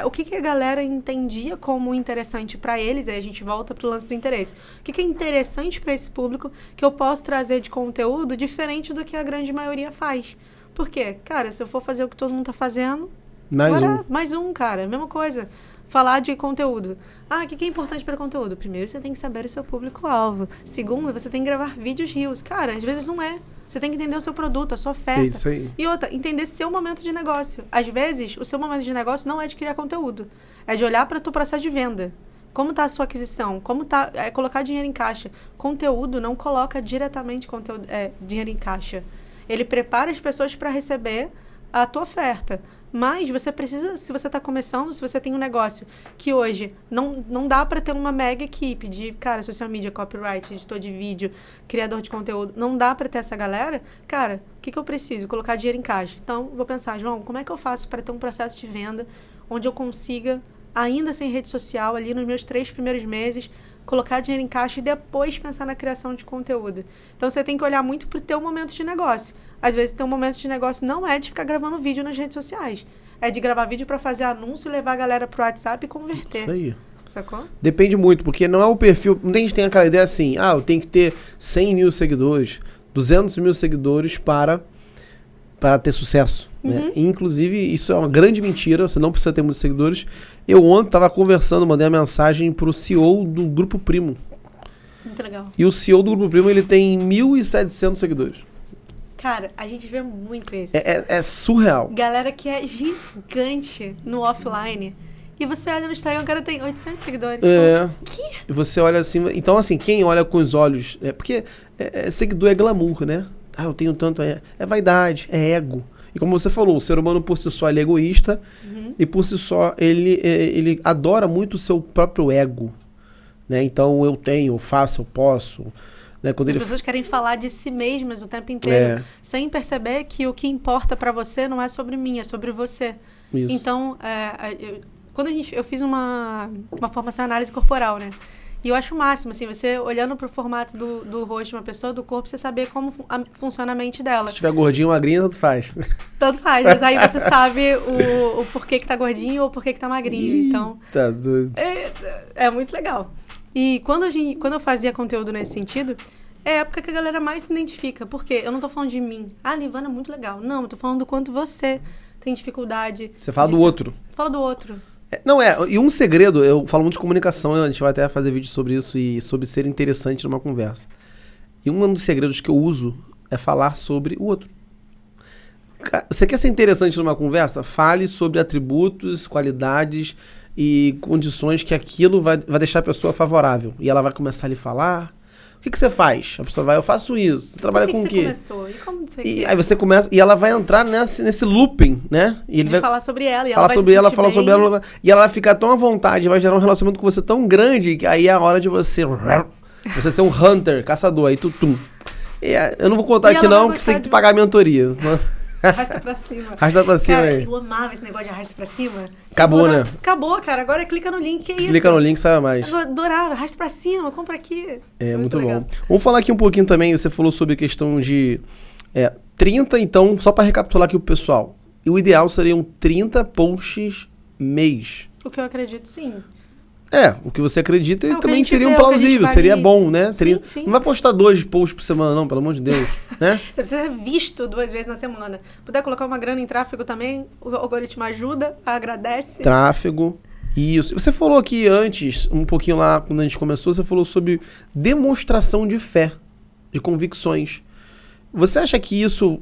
o que a galera entendia como interessante para eles. Aí a gente volta pro lance do interesse. O que é interessante para esse público que eu posso trazer de conteúdo diferente do que a grande maioria faz? Por quê? Cara, se eu for fazer o que todo mundo tá fazendo... Mais um, cara. Mesma coisa. Falar de conteúdo. O que é importante para conteúdo? Primeiro, você tem que saber o seu público-alvo. Segundo, você tem que gravar vídeos reels. Cara, às vezes não é. Você tem que entender o seu produto, a sua oferta. É isso aí. E outra, entender seu momento de negócio. Às vezes, o seu momento de negócio não é de criar conteúdo. É de olhar para o teu processo de venda. Como está a sua aquisição? Como está colocar dinheiro em caixa? Conteúdo não coloca diretamente dinheiro em caixa. Ele prepara as pessoas para receber a tua oferta. Mas você precisa, se você está começando, se você tem um negócio que hoje não dá para ter uma mega equipe de, cara, social media, copyright, editor de vídeo, criador de conteúdo, não dá para ter essa galera, cara, o que eu preciso? Colocar dinheiro em caixa. Então, vou pensar, João, como é que eu faço para ter um processo de venda onde eu consiga, ainda sem rede social, ali nos meus 3 primeiros meses, colocar dinheiro em caixa e depois pensar na criação de conteúdo. Então, você tem que olhar muito pro teu momento de negócio. Às vezes, teu momento de negócio não é de ficar gravando vídeo nas redes sociais. É de gravar vídeo para fazer anúncio, levar a galera pro WhatsApp e converter. Isso aí. Sacou? Depende muito, porque não é o perfil... Muita gente tem aquela ideia assim, eu tenho que ter 100 mil seguidores, 200 mil seguidores para ter sucesso. Né? Inclusive, isso é uma grande mentira, você não precisa ter muitos seguidores. Eu ontem estava conversando, mandei uma mensagem pro CEO do Grupo Primo. Muito legal. E o CEO do Grupo Primo, ele tem 1.700 seguidores. Cara, a gente vê muito isso. É surreal. Galera que é gigante no offline. E você olha no Instagram, o cara tem 800 seguidores. Que? E você olha assim... Então, assim, quem olha com os olhos... Porque seguidor é glamour, né? Eu tenho tanto... É vaidade, é ego. E como você falou, o ser humano por si só ele é egoísta. E por si só ele adora muito o seu próprio ego. Né? Então, eu tenho, eu faço, eu posso... Né? Quando As pessoas querem falar de si mesmas o tempo inteiro. Sem perceber que o que importa pra você não é sobre mim, é sobre você. Isso. Então, eu fiz uma formação em análise corporal, né? E eu acho o máximo, assim, você olhando pro formato do rosto de uma pessoa, do corpo, você saber como funciona a mente dela. Se tiver gordinho ou magrinho, tanto faz. Tanto faz, mas aí você sabe o porquê que tá gordinho ou porquê que tá magrinho. Então, tá doido. É muito legal. E quando eu fazia conteúdo nesse sentido, é a época que a galera mais se identifica. Por quê? Eu não tô falando de mim. Livana é muito legal. Não, eu tô falando do quanto você tem dificuldade. Você fala do outro. Fala do outro. E um segredo, eu falo muito de comunicação, a gente vai até fazer vídeo sobre isso e sobre ser interessante numa conversa. E um dos segredos que eu uso é falar sobre o outro. Você quer ser interessante numa conversa? Fale sobre atributos, qualidades e condições que aquilo vai deixar a pessoa favorável. E ela vai começar a lhe falar. O que você faz? A pessoa vai, eu faço isso. Você trabalha com o quê? Começou? E como você aí você começa, e ela vai entrar nesse looping, né? E ele vai falar sobre ela, e falar sobre ela, falar sobre ela, e ela vai ficar tão à vontade, vai gerar um relacionamento com você tão grande, que aí é a hora de você ser um hunter, caçador, aí eu não vou contar aqui não, porque você tem que pagar a mentoria. Arrasta pra cima. Arrasta pra cima cara, aí. Eu amava esse negócio de arrasta pra cima. Acabou, né? Acabou, cara. Agora clica no link, que é isso? Clica no link, sabe mais. Eu adorava. Arrasta pra cima, compra aqui. Muito bom. Vamos falar aqui um pouquinho também, você falou sobre a questão de 30, então, só pra recapitular aqui o pessoal. E o ideal seriam 30 posts mês. O que eu acredito, sim. O que você acredita também seria vê, plausível, seria bom, né? Sim. Não vai postar 2 posts por semana, não, pelo amor de Deus, né? Você precisa ser visto 2 vezes na semana. Puder colocar uma grana em tráfego também, o algoritmo ajuda, agradece. Tráfego, isso. Você falou aqui antes, um pouquinho lá, quando a gente começou, você falou sobre demonstração de fé, de convicções. Você acha que isso,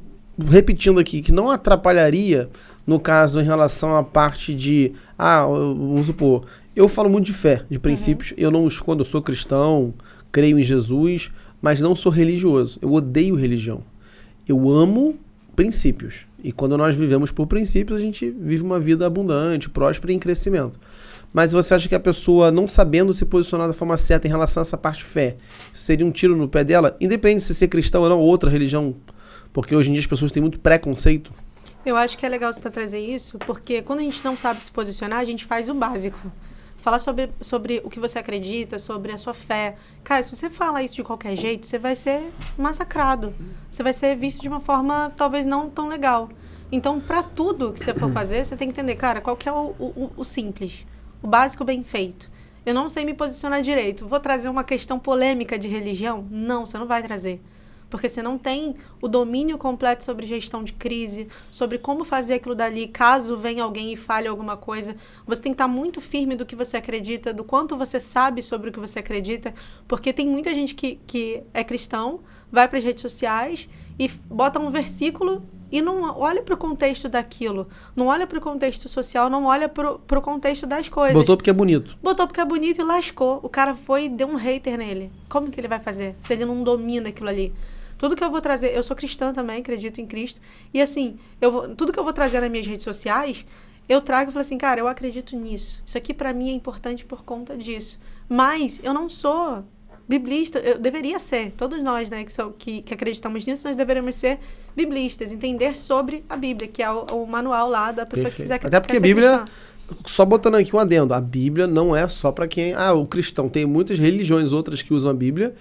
repetindo aqui, que não atrapalharia, no caso, em relação à parte de, vamos supor... Eu falo muito de fé, de princípios. Eu não escondo, eu sou cristão, creio em Jesus, mas não sou religioso. Eu odeio religião. Eu amo princípios. E quando nós vivemos por princípios, a gente vive uma vida abundante, próspera e em crescimento. Mas você acha que a pessoa, não sabendo se posicionar da forma certa em relação a essa parte de fé, seria um tiro no pé dela? Independente de ser cristão ou não, ou outra religião. Porque hoje em dia as pessoas têm muito preconceito. Eu acho que é legal você trazer isso, porque quando a gente não sabe se posicionar, a gente faz o básico. Falar sobre o que você acredita, sobre a sua fé. Cara, se você falar isso de qualquer jeito, você vai ser massacrado. Você vai ser visto de uma forma talvez não tão legal. Então, para tudo que você for fazer, você tem que entender, cara, qual que é o simples. O básico bem feito. Eu não sei me posicionar direito. Vou trazer uma questão polêmica de religião? Não, você não vai trazer. Porque você não tem o domínio completo sobre gestão de crise, sobre como fazer aquilo dali, caso venha alguém e fale alguma coisa. Você tem que estar muito firme do que você acredita, do quanto você sabe sobre o que você acredita, porque tem muita gente que é cristão, vai para as redes sociais e bota um versículo e não olha para o contexto daquilo, não olha para o contexto social, não olha para o contexto das coisas. Botou porque é bonito. Botou porque é bonito e lascou. O cara foi e deu um hater nele. Como que ele vai fazer se ele não domina aquilo ali? Tudo que eu vou trazer, eu sou cristã também, acredito em Cristo. E assim, tudo que eu vou trazer nas minhas redes sociais, eu trago e falo assim, cara, eu acredito nisso. Isso aqui pra mim é importante por conta disso. Mas eu não sou biblista, eu deveria ser. Todos nós, né, que acreditamos nisso, nós deveríamos ser biblistas, entender sobre a Bíblia, que é o manual lá da pessoa que quiser Até porque a Bíblia só botando aqui um adendo, a Bíblia não é só para quem... o cristão. Tem muitas religiões outras que usam a Bíblia,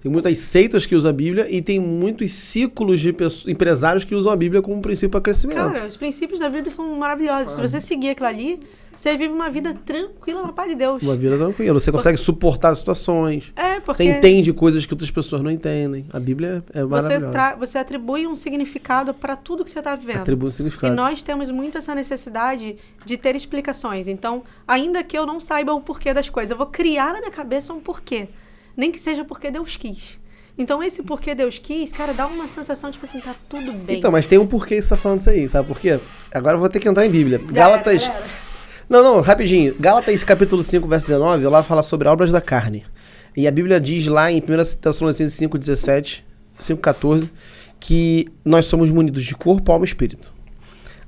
tem muitas seitas que usam a Bíblia e tem muitos ciclos de empresários que usam a Bíblia como um princípio para crescimento. Cara, os princípios da Bíblia são maravilhosos. Se você seguir aquilo ali, você vive uma vida tranquila na paz de Deus. Uma vida tranquila. Você consegue suportar situações. Porque você entende coisas que outras pessoas não entendem. A Bíblia é maravilhosa. Você atribui um significado para tudo que você está vivendo. Atribui um significado. E nós temos muito essa necessidade de ter explicações. Então, ainda que eu não saiba o porquê das coisas, eu vou criar na minha cabeça um porquê. Nem que seja porque Deus quis. Então, esse porquê Deus quis, cara, dá uma sensação, tipo assim, tá tudo bem. Então, mas tem um porquê que você tá falando isso aí, sabe por quê? Agora eu vou ter que entrar em Bíblia. Gálatas... Não, rapidinho. Gálatas capítulo 5, verso 19, lá fala sobre obras da carne. E a Bíblia diz lá em 1 Tessalonicenses 5:17, 5:14, que nós somos munidos de corpo, alma e espírito.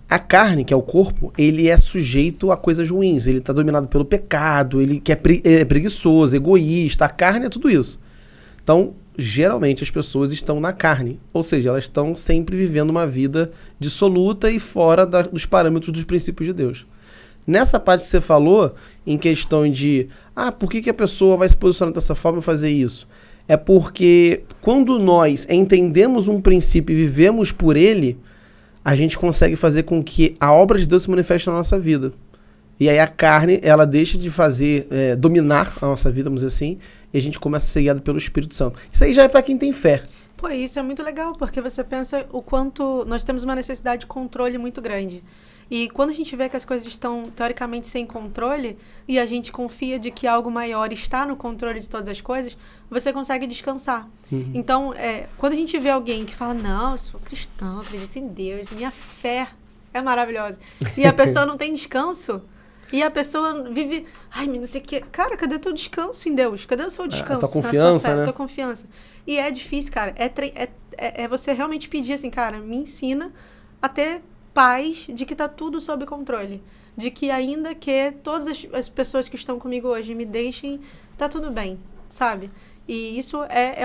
A carne, que é o corpo, ele é sujeito a coisas ruins. Ele está dominado pelo pecado, ele que é preguiçoso, egoísta. A carne é tudo isso. Então, geralmente as pessoas estão na carne. Ou seja, elas estão sempre vivendo uma vida dissoluta e fora dos parâmetros dos princípios de Deus. Nessa parte que você falou, em questão de por que a pessoa vai se posicionar dessa forma e fazer isso? É porque quando nós entendemos um princípio e vivemos por ele, a gente consegue fazer com que a obra de Deus se manifeste na nossa vida. E aí a carne, ela deixa de dominar a nossa vida, vamos dizer assim, e a gente começa a ser guiado pelo Espírito Santo. Isso aí já é para quem tem fé. Pô, isso é muito legal, porque você pensa o quanto nós temos uma necessidade de controle muito grande. E quando a gente vê que as coisas estão, teoricamente, sem controle, e a gente confia de que algo maior está no controle de todas as coisas, você consegue descansar. Uhum. Então, quando a gente vê alguém que fala, não, eu sou cristão, acredito em Deus, minha fé é maravilhosa, e a pessoa não tem descanso, e a pessoa vive, não sei o quê. Cara, cadê teu descanso em Deus? Cadê o seu descanso? A tua confiança, né? A tua confiança. E é difícil, cara. É você realmente pedir assim, cara, me ensina a ter paz de que tá tudo sob controle. De que ainda que todas as pessoas que estão comigo hoje me deixem, tá tudo bem, sabe? E isso é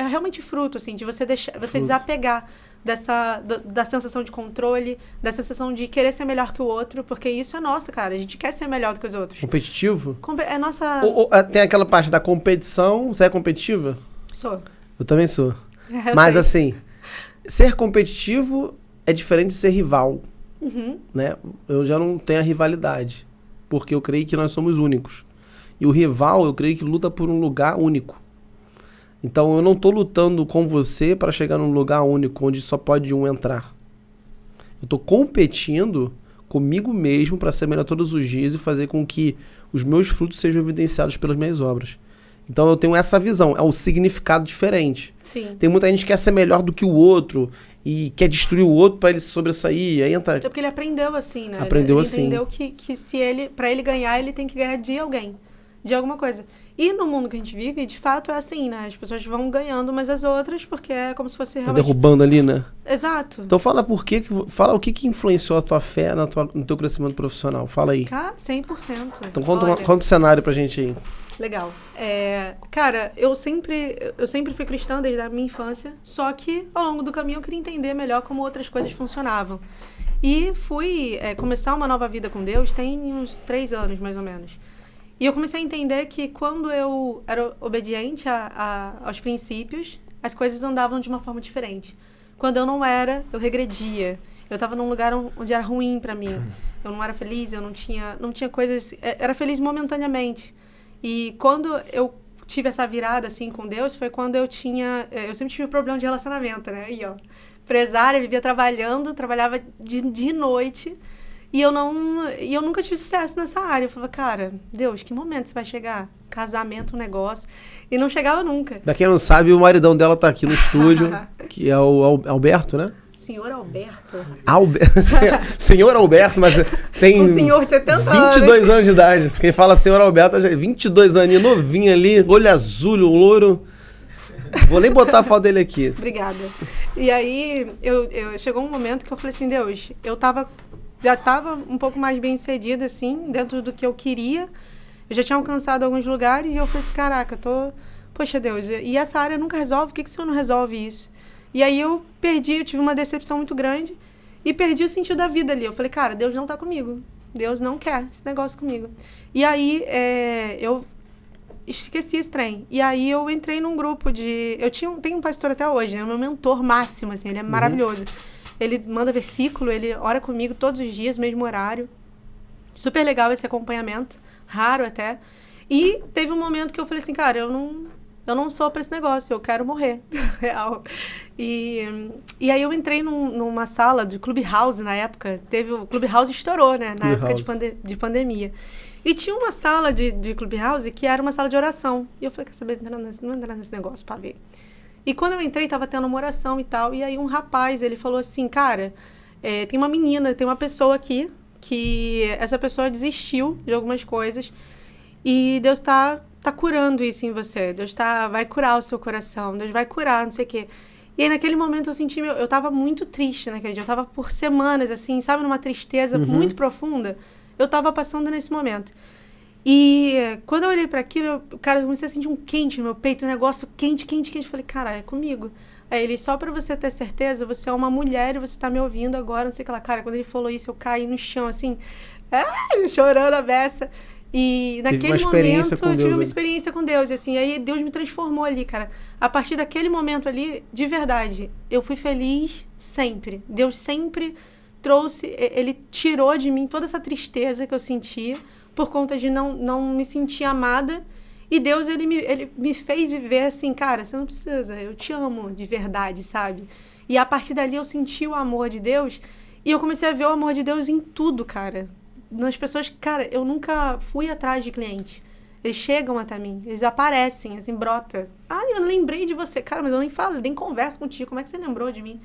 realmente fruto, assim, de você desapegar da sensação de controle, da sensação de querer ser melhor que o outro, porque isso é nosso, cara. A gente quer ser melhor do que os outros. Competitivo? É nossa... Tem aquela parte da competição. Você é competitiva? Sou. Eu também sou. Mas assim, ser competitivo é diferente de ser rival. Uhum. Né? Eu já não tenho a rivalidade, porque eu creio que nós somos únicos. E o rival, eu creio que luta por um lugar único. Então eu não estou lutando com você para chegar num lugar único, onde só pode um entrar. Eu estou competindo comigo mesmo para ser melhor todos os dias e fazer com que os meus frutos sejam evidenciados pelas minhas obras. Então eu tenho essa visão, é um significado diferente. Sim. Tem muita gente que quer ser melhor do que o outro e quer destruir o outro para ele se sobressair. Aí entra... É porque ele aprendeu assim, né? Aprendeu ele assim. Entendeu que para ele ganhar, ele tem que ganhar de alguém, de alguma coisa. E no mundo que a gente vive, de fato, é assim, né? As pessoas vão ganhando umas às outras, porque é como se fosse realmente... derrubando ali, né? Exato. Então fala o que influenciou a tua fé no teu crescimento profissional. Fala aí. Cara, 100%. Então conta um cenário pra gente aí. Legal. Cara, eu sempre fui cristã desde a minha infância, só que ao longo do caminho eu queria entender melhor como outras coisas funcionavam. E fui começar uma nova vida com Deus tem uns 3 anos, mais ou menos. E eu comecei a entender que quando eu era obediente aos princípios, as coisas andavam de uma forma diferente. Quando eu não era, eu regredia. Eu estava num lugar onde era ruim para mim. Eu não era feliz, eu não tinha coisas... Era feliz momentaneamente. E quando eu tive essa virada, assim, com Deus, foi quando eu sempre tive problema de relacionamento, né? Aí, ó, empresária, vivia trabalhava de noite... E eu nunca tive sucesso nessa área. Eu falava, cara, Deus, que momento você vai chegar? Casamento, negócio. E não chegava nunca. Pra quem não sabe, o maridão dela tá aqui no estúdio, que é o Alberto, né? Senhor Alberto. Senhor Alberto, mas tem um senhor de 70 anos. 22 anos de idade. Quem fala senhor Alberto, já 22 aninhos, novinho ali, olho azul, louro. Vou nem botar a foto dele aqui. Obrigada. E aí, chegou um momento que eu falei assim, Deus, já estava um pouco mais bem sucedida, assim, dentro do que eu queria. Eu já tinha alcançado alguns lugares e eu falei assim, caraca, poxa Deus, e essa área nunca resolve? Por que o Senhor não resolve isso? E aí eu tive uma decepção muito grande e perdi o sentido da vida ali. Eu falei, cara, Deus não tá comigo. Deus não quer esse negócio comigo. E aí, eu esqueci esse trem. E aí, eu entrei num grupo de... tenho um pastor até hoje, né? Meu mentor máximo, assim, ele é maravilhoso. Ele manda versículo, ele ora comigo todos os dias, mesmo horário. Super legal esse acompanhamento, raro até. E teve um momento que eu falei assim, cara, eu não sou pra esse negócio, eu quero morrer, real. E aí eu entrei numa sala de Clubhouse na época, o Clubhouse estourou, né, na época de pandemia. E tinha uma sala de Clubhouse que era uma sala de oração. E eu falei, quer saber, não entrar nesse negócio pra ver. E quando eu entrei, tava tendo uma oração e tal, e aí um rapaz, ele falou assim, cara, tem uma pessoa aqui, que essa pessoa desistiu de algumas coisas, e Deus tá curando isso em você. Deus vai curar o seu coração. Deus vai curar, não sei o quê. E aí, naquele momento, eu tava muito triste naquele dia. Eu tava por semanas, assim, sabe? Numa tristeza muito profunda. Eu tava passando nesse momento. E quando eu olhei para aquilo, eu comecei a sentir um quente no meu peito. Um negócio quente. Eu falei, cara, é comigo. Aí ele, só pra você ter certeza, você é uma mulher e você tá me ouvindo agora, não sei o que lá. Cara, quando ele falou isso, eu caí no chão, assim, chorando a beça. E naquele momento eu tive uma experiência com Deus, assim, aí Deus me transformou ali, cara. A partir daquele momento ali, de verdade, eu fui feliz sempre. Deus sempre ele tirou de mim toda essa tristeza que eu sentia por conta de não me sentir amada. E Deus, ele me fez viver assim, cara, você não precisa, eu te amo de verdade, sabe? E a partir dali eu senti o amor de Deus e eu comecei a ver o amor de Deus em tudo, cara. Nas pessoas, cara, eu nunca fui atrás de cliente. Eles chegam até mim, eles aparecem, assim, brota. Eu lembrei de você. Cara, mas eu nem falo, nem converso contigo. Como é que você lembrou de mim?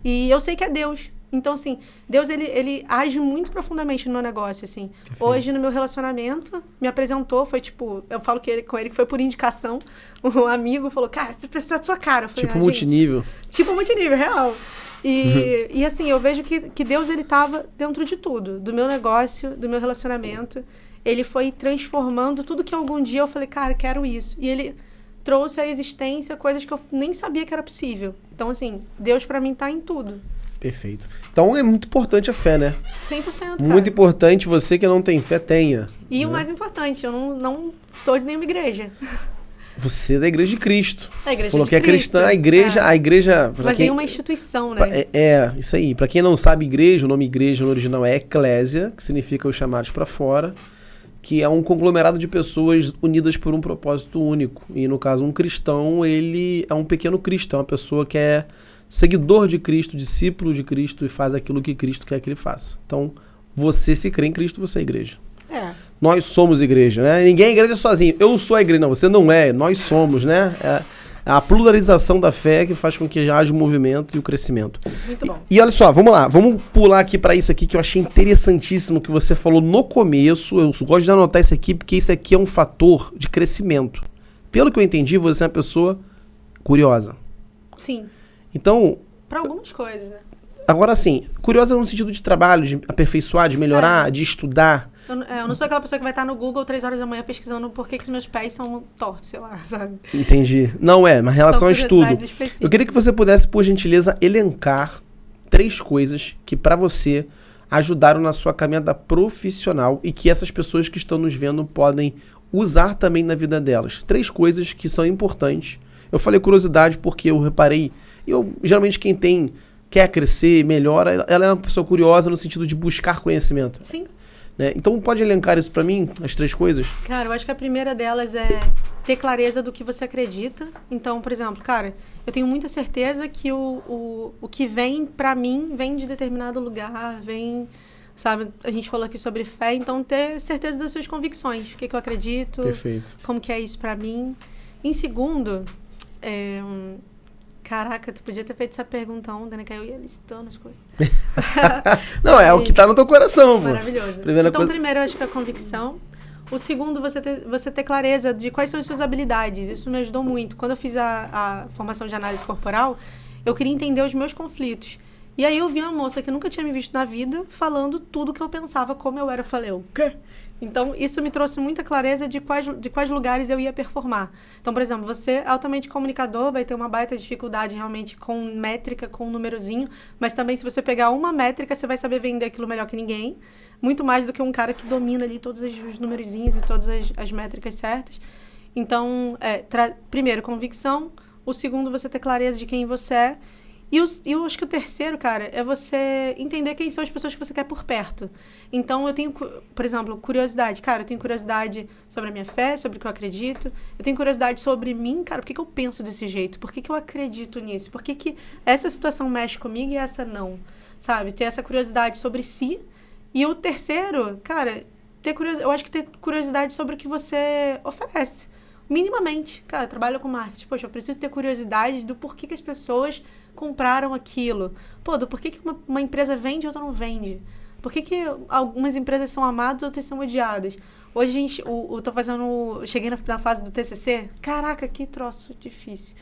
E eu sei que é Deus. Então, assim, Deus, ele age muito profundamente no meu negócio, assim. Perfeito. Hoje, no meu relacionamento, me apresentou, foi tipo... Eu falo com ele que foi por indicação. Um amigo falou, cara, essa pessoa é a sua cara. Eu falei, tipo multinível. Tipo multinível, real. E assim, eu vejo que Deus, ele estava dentro de tudo. Do meu negócio, do meu relacionamento. Ele foi transformando tudo que algum dia eu falei, cara, quero isso. E ele trouxe à existência coisas que eu nem sabia que era possível. Então, assim, Deus pra mim tá em tudo. Perfeito. Então é muito importante a fé, né? 100%, cara. Muito importante, você que não tem fé, tenha. E né? O mais importante, eu não sou de nenhuma igreja. Você é da Igreja de Cristo. Da Igreja você falou de que é Cristo. cristã, a igreja... Mas nenhuma instituição, né? Isso aí. Pra quem não sabe, igreja, o nome igreja no original é eclésia, que significa os chamados pra fora, que é um conglomerado de pessoas unidas por um propósito único. E no caso, um cristão, ele é um pequeno Cristo, é uma pessoa que é seguidor de Cristo, discípulo de Cristo e faz aquilo que Cristo quer que ele faça. Então, você se crê em Cristo, você é igreja. Nós somos igreja, né? Ninguém é igreja sozinho. Eu sou a igreja. Não, você não é. Nós somos, né? É a pluralização da fé que faz com que haja o movimento e o crescimento. Muito bom. E olha só, vamos lá. Vamos pular aqui para isso aqui que eu achei interessantíssimo que você falou no começo. Eu gosto de anotar isso aqui porque isso aqui é um fator de crescimento. Pelo que eu entendi, você é uma pessoa curiosa. Sim. Então... Para algumas coisas, né? Agora, assim, curiosa no sentido de trabalho, de aperfeiçoar, de melhorar, de estudar. Eu não sou aquela pessoa que vai estar no Google 3 horas da manhã pesquisando por que os meus pés são tortos, sei lá, sabe? Entendi. Não mas relação a estudo. Eu queria que você pudesse, por gentileza, elencar 3 coisas que pra você ajudaram na sua caminhada profissional e que essas pessoas que estão nos vendo podem usar também na vida delas. 3 coisas que são importantes. Eu falei curiosidade porque eu reparei, geralmente quem quer crescer, melhora, ela é uma pessoa curiosa no sentido de buscar conhecimento. Sim. Né? Então pode elencar isso pra mim, as 3 coisas? Cara, eu acho que a primeira delas é ter clareza do que você acredita. Então, por exemplo, cara, eu tenho muita certeza que o que vem pra mim vem de determinado lugar, sabe? A gente falou aqui sobre fé, então ter certeza das suas convicções. O que eu acredito, Perfeito. Como que é isso pra mim. Em segundo, caraca, tu podia ter feito essa pergunta ontem, né? Que aí eu ia listando as coisas. Não, é o que tá no teu coração, pô. Maravilhoso. Primeiro, eu acho que a convicção. O segundo, você ter clareza de quais são as suas habilidades. Isso me ajudou muito. Quando eu fiz a formação de análise corporal, eu queria entender os meus conflitos. E aí eu vi uma moça que nunca tinha me visto na vida falando tudo que eu pensava, como eu era. Eu falei, o quê? Então, isso me trouxe muita clareza de quais lugares eu ia performar. Então, por exemplo, você, altamente comunicador, vai ter uma baita dificuldade realmente com métrica, com um númerozinho, mas também se você pegar uma métrica, você vai saber vender aquilo melhor que ninguém, muito mais do que um cara que domina ali todos os numerozinhos e todas as métricas certas. Então, primeiro, convicção. O segundo, você ter clareza de quem você é. E eu acho que o terceiro, cara, é você entender quem são as pessoas que você quer por perto. Então, eu tenho, por exemplo, curiosidade. Cara, eu tenho curiosidade sobre a minha fé, sobre o que eu acredito. Eu tenho curiosidade sobre mim, cara, por que eu penso desse jeito? Por que eu acredito nisso? Por que essa situação mexe comigo e essa não? Sabe? Ter essa curiosidade sobre si. E o terceiro, cara, eu acho que ter curiosidade sobre o que você oferece. Minimamente. Cara, eu trabalho com marketing. Poxa, eu preciso ter curiosidade do porquê que as pessoas compraram aquilo. Pô, do porquê que uma empresa vende e outra não vende. Por que algumas empresas são amadas e outras são odiadas? Hoje eu tô fazendo... Cheguei na fase do TCC. Caraca, que troço difícil.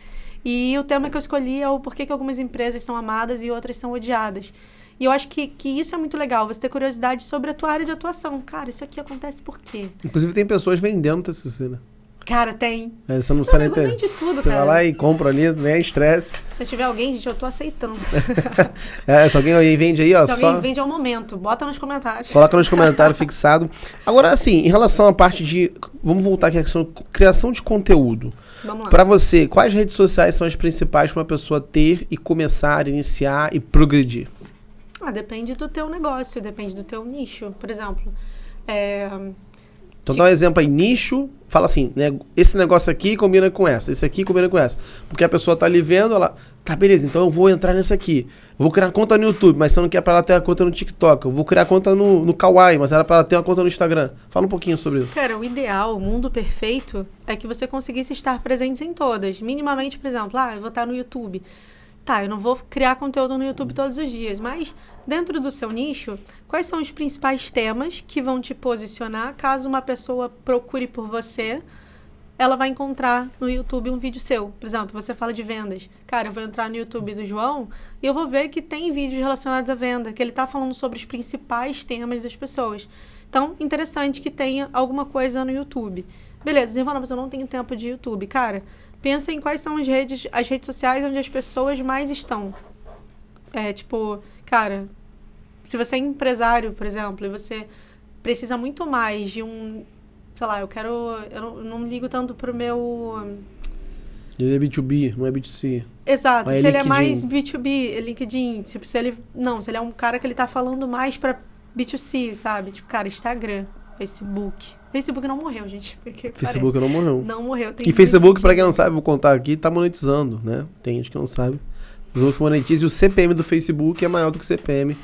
E o tema que eu escolhi é o porquê que algumas empresas são amadas e outras são odiadas. E eu acho que isso é muito legal, você ter curiosidade sobre a tua área de atuação. Cara, isso aqui acontece por quê? Inclusive tem pessoas vendendo TCC, né? Cara, tem. Você não precisa nem ter. Vende tudo, você cara. vai lá e compra ali, nem é estresse. Se tiver alguém, gente, eu tô aceitando. Se alguém aí vende aí, ó. Se alguém vende ao momento, bota nos comentários. Coloca nos comentários fixado. Agora, assim, em relação à parte de... Vamos voltar aqui à questão de criação de conteúdo. Vamos lá. Pra você, quais redes sociais são as principais para uma pessoa ter e começar, iniciar e progredir? Depende do teu negócio, depende do teu nicho. Por exemplo, Então dá um exemplo aí, nicho, fala assim, né, esse negócio aqui combina com essa, esse aqui combina com essa. Porque a pessoa tá ali vendo, ela, tá, beleza, então eu vou entrar nesse aqui. Eu vou criar conta no YouTube, mas você não quer pra ela ter a conta no TikTok. Eu vou criar conta no Kawaii, mas era pra ela ter uma conta no Instagram. Fala um pouquinho sobre isso. Cara, o ideal, o mundo perfeito, é que você conseguisse estar presente em todas. Minimamente, por exemplo, eu vou estar no YouTube. Tá, eu não vou criar conteúdo no YouTube todos os dias, mas dentro do seu nicho, quais são os principais temas que vão te posicionar caso uma pessoa procure por você, ela vai encontrar no YouTube um vídeo seu. Por exemplo, você fala de vendas. Cara, eu vou entrar no YouTube do João e eu vou ver que tem vídeos relacionados à venda, que ele está falando sobre os principais temas das pessoas. Então, interessante que tenha alguma coisa no YouTube. Beleza, Giovana, mas eu não tenho tempo de YouTube. Cara, pensa em quais são as redes sociais onde as pessoas mais estão. Cara, se você é empresário, por exemplo, e você precisa muito mais de sei lá, eu não ligo tanto pro meu... Ele é B2B, não é B2C. Exato, se ele é mais B2B, LinkedIn, se ele é um cara que ele tá falando mais pra B2C, sabe? Tipo, cara, Instagram, Facebook. Facebook não morreu, gente. Facebook não morreu. Não morreu. E Facebook, pra quem não sabe, vou contar aqui, tá monetizando, né? Tem gente que não sabe. Facebook monetiza e o CPM do Facebook é maior do que o CPM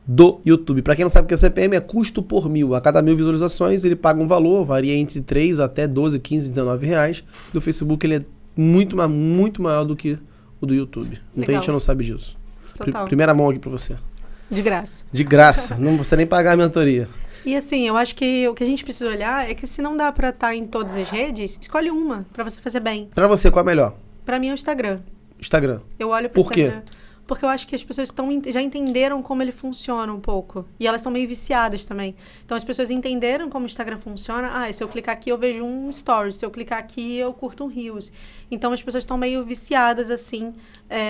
do YouTube. Pra quem não sabe o que é CPM, é custo por 1.000. A cada 1.000 visualizações, ele paga um valor, varia entre 3 até 12, 15, 19 reais. Do Facebook, ele é muito maior do que o do YouTube. Muita gente não sabe disso. Primeira mão aqui pra você. De graça. De graça. Não precisa nem pagar a mentoria. E assim, eu acho que o que a gente precisa olhar é que se não dá pra estar em todas as redes, escolhe uma pra você fazer bem. Pra você, qual é a melhor? Pra mim é o Instagram. Instagram. Eu olho pro Instagram. Por quê? Porque eu acho que as pessoas já entenderam como ele funciona um pouco. E elas são meio viciadas também. Então, as pessoas entenderam como o Instagram funciona. Se eu clicar aqui, eu vejo um stories. Se eu clicar aqui, eu curto um Reels. Então, as pessoas estão meio viciadas, assim,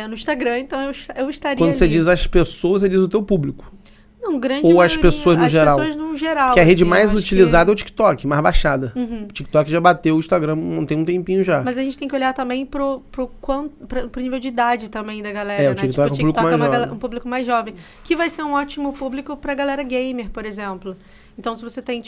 no Instagram. Então, eu estaria Quando ali. você diz as pessoas, você diz o teu público. Não, grande Ou maioria, as pessoas no geral. As pessoas no geral. Que a rede assim, mais utilizada é o TikTok, mais baixada. Uhum. O TikTok já bateu o Instagram, tem um tempinho já. Mas a gente tem que olhar também pro nível de idade também da galera, o né? TikTok, Tipo, o TikTok é um público mais jovem. Que vai ser um ótimo público pra galera gamer, por exemplo. Então, se você tem,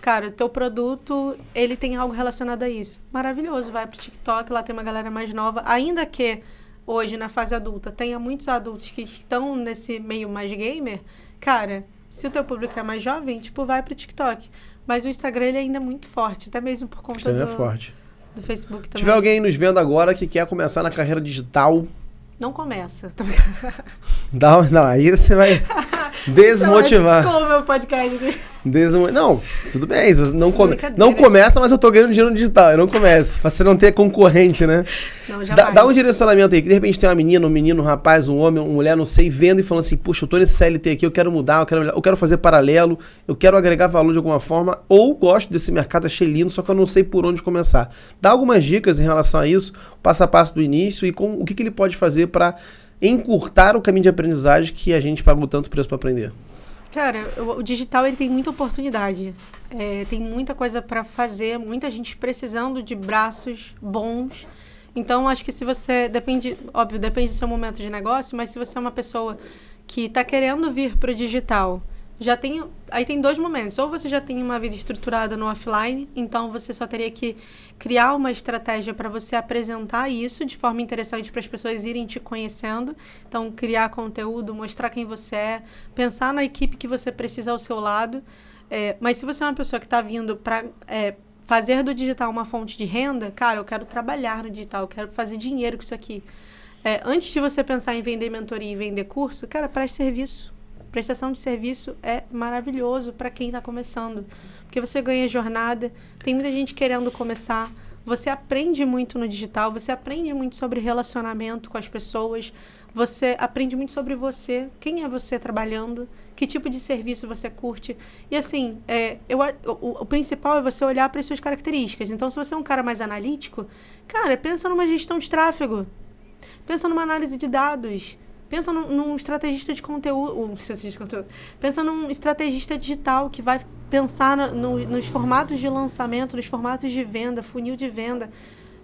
cara, o teu produto, ele tem algo relacionado a isso. Maravilhoso, vai pro TikTok, lá tem uma galera mais nova. Ainda que hoje, na fase adulta, tenha muitos adultos que estão nesse meio mais gamer, cara... Se o teu público é mais jovem, vai pro TikTok. Mas o Instagram, ele ainda é muito forte. Até mesmo por conta é forte. Do Facebook também. Se tiver alguém nos vendo agora que quer começar na carreira digital... Não começa. Não, aí você vai... Desmotivar. Como o meu podcast. Não, tudo bem. Não começa, mas eu tô ganhando dinheiro no digital. Eu não começo. Pra você não ter concorrente, né? Não, jamais. Dá um direcionamento aí. Que de repente tem uma menina, um menino, um rapaz, um homem, uma mulher, não sei, vendo e falando assim, puxa, eu tô nesse CLT aqui, eu quero mudar, eu quero fazer paralelo, eu quero agregar valor de alguma forma, ou gosto desse mercado, achei lindo, só que eu não sei por onde começar. Dá algumas dicas em relação a isso, passo a passo do início e o que ele pode fazer para encurtar o caminho de aprendizagem que a gente pagou tanto preço para aprender. Cara, o digital ele tem muita oportunidade, tem muita coisa para fazer, muita gente precisando de braços bons. Então, acho que se você, depende do seu momento de negócio, mas se você é uma pessoa que está querendo vir para o digital, aí tem 2 momentos. Ou você já tem uma vida estruturada no offline, então você só teria que criar uma estratégia para você apresentar isso de forma interessante para as pessoas irem te conhecendo. Então, criar conteúdo, mostrar quem você é, pensar na equipe que você precisa ao seu lado. Mas se você é uma pessoa que está vindo para fazer do digital uma fonte de renda, cara, eu quero trabalhar no digital, eu quero fazer dinheiro com isso aqui. Antes de você pensar em vender mentoria e vender curso, cara, preste serviço. Prestação de serviço é maravilhoso para quem está começando, porque você ganha jornada, tem muita gente querendo começar, você aprende muito no digital, você aprende muito sobre relacionamento com as pessoas, você aprende muito sobre você, quem é você trabalhando, que tipo de serviço você curte. E assim, o principal é você olhar para as suas características. Então, se você é um cara mais analítico, cara, pensa numa gestão de tráfego, pensa numa análise de dados, pensa num estrategista de conteúdo, pensa num estrategista digital que vai pensar nos formatos de lançamento, nos formatos de venda, funil de venda.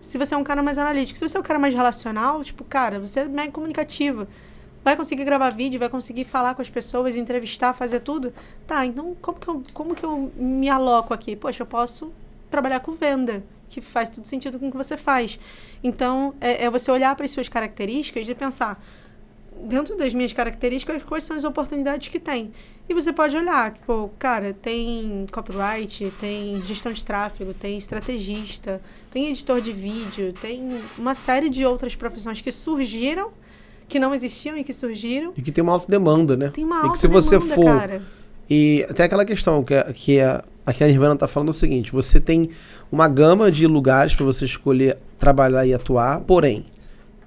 Se você é um cara mais analítico, se você é um cara mais relacional, tipo, cara, você é mega comunicativo, vai conseguir gravar vídeo, vai conseguir falar com as pessoas, entrevistar, fazer tudo. Tá, então como que eu me aloco aqui? Poxa, eu posso trabalhar com venda, que faz tudo sentido com o que você faz. Então, é você olhar para as suas características e pensar, dentro das minhas características, quais são as oportunidades que tem. E você pode olhar, tipo, cara, tem copyright, tem gestão de tráfego, tem estrategista, tem editor de vídeo, tem uma série de outras profissões que surgiram, que não existiam e que surgiram. E que tem uma alta demanda, né? Tem uma alta demanda, se você for, cara. E tem aquela questão que a Nirvana está falando o seguinte, você tem uma gama de lugares para você escolher trabalhar e atuar, porém,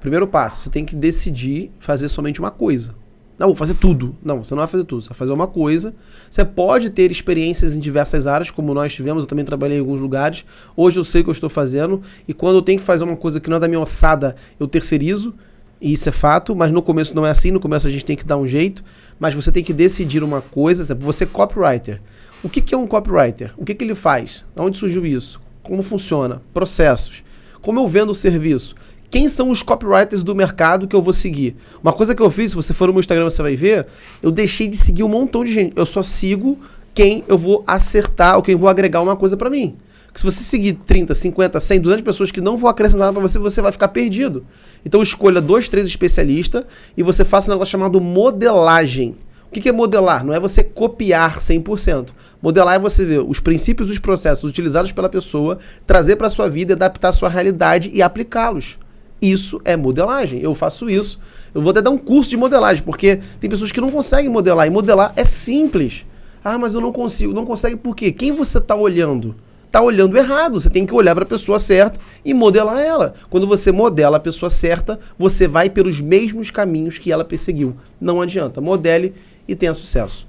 primeiro passo, você tem que decidir fazer somente uma coisa. Não, vou fazer tudo. Não, você não vai fazer tudo, você vai fazer uma coisa. Você pode ter experiências em diversas áreas, como nós tivemos, eu também trabalhei em alguns lugares. Hoje eu sei o que eu estou fazendo, e quando eu tenho que fazer uma coisa que não é da minha ossada, eu terceirizo, e isso é fato, mas no começo não é assim, no começo a gente tem que dar um jeito, mas você tem que decidir uma coisa, você é copywriter. O que é um copywriter? O que ele faz? Onde surgiu isso? Como funciona? Processos. Como eu vendo o serviço? Quem são os copywriters do mercado que eu vou seguir? Uma coisa que eu fiz, se você for no meu Instagram você vai ver, eu deixei de seguir um montão de gente. Eu só sigo quem eu vou acertar ou quem vou agregar uma coisa pra mim. Porque se você seguir 30, 50, 100, 200 pessoas que não vão acrescentar nada pra você, você vai ficar perdido. Então escolha 2, 3 especialistas e você faça um negócio chamado modelagem. O que é modelar? Não é você copiar 100%. Modelar é você ver os princípios dos processos utilizados pela pessoa, trazer para a sua vida, adaptar a sua realidade e aplicá-los. Isso é modelagem. Eu faço isso. Eu vou até dar um curso de modelagem, porque tem pessoas que não conseguem modelar. E modelar é simples. Ah, mas eu não consigo. Não consegue por quê? Quem você está olhando? Está olhando errado. Você tem que olhar para a pessoa certa e modelar ela. Quando você modela a pessoa certa, você vai pelos mesmos caminhos que ela perseguiu. Não adianta. Modele e tenha sucesso.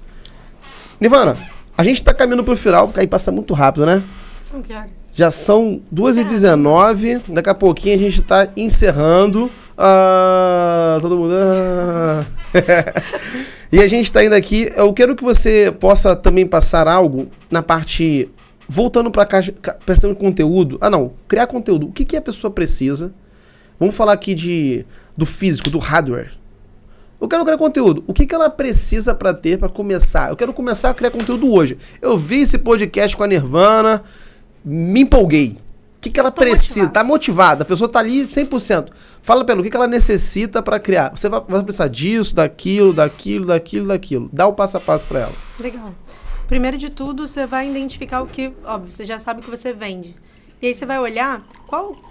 Nirvana, a gente está caminhando para o final, porque aí passa muito rápido, né? São que horas? Já são 2h19, daqui a pouquinho a gente está encerrando. Todo mundo... E a gente está indo aqui. Eu quero que você possa também passar algo na parte... Voltando para a questão de conteúdo. Criar conteúdo. O que a pessoa precisa? Vamos falar aqui do físico, do hardware. Eu quero criar conteúdo. O que ela precisa para começar? Eu quero começar a criar conteúdo hoje. Eu vi esse podcast com a Nirvana... Me empolguei. O que ela precisa? Está motivada. A pessoa está ali 100%. Fala para ela o que ela necessita para criar. Você vai precisar disso, daquilo. Dá o passo a passo para ela. Legal. Primeiro de tudo, você vai identificar o que... Óbvio, você já sabe o que você vende. E aí você vai olhar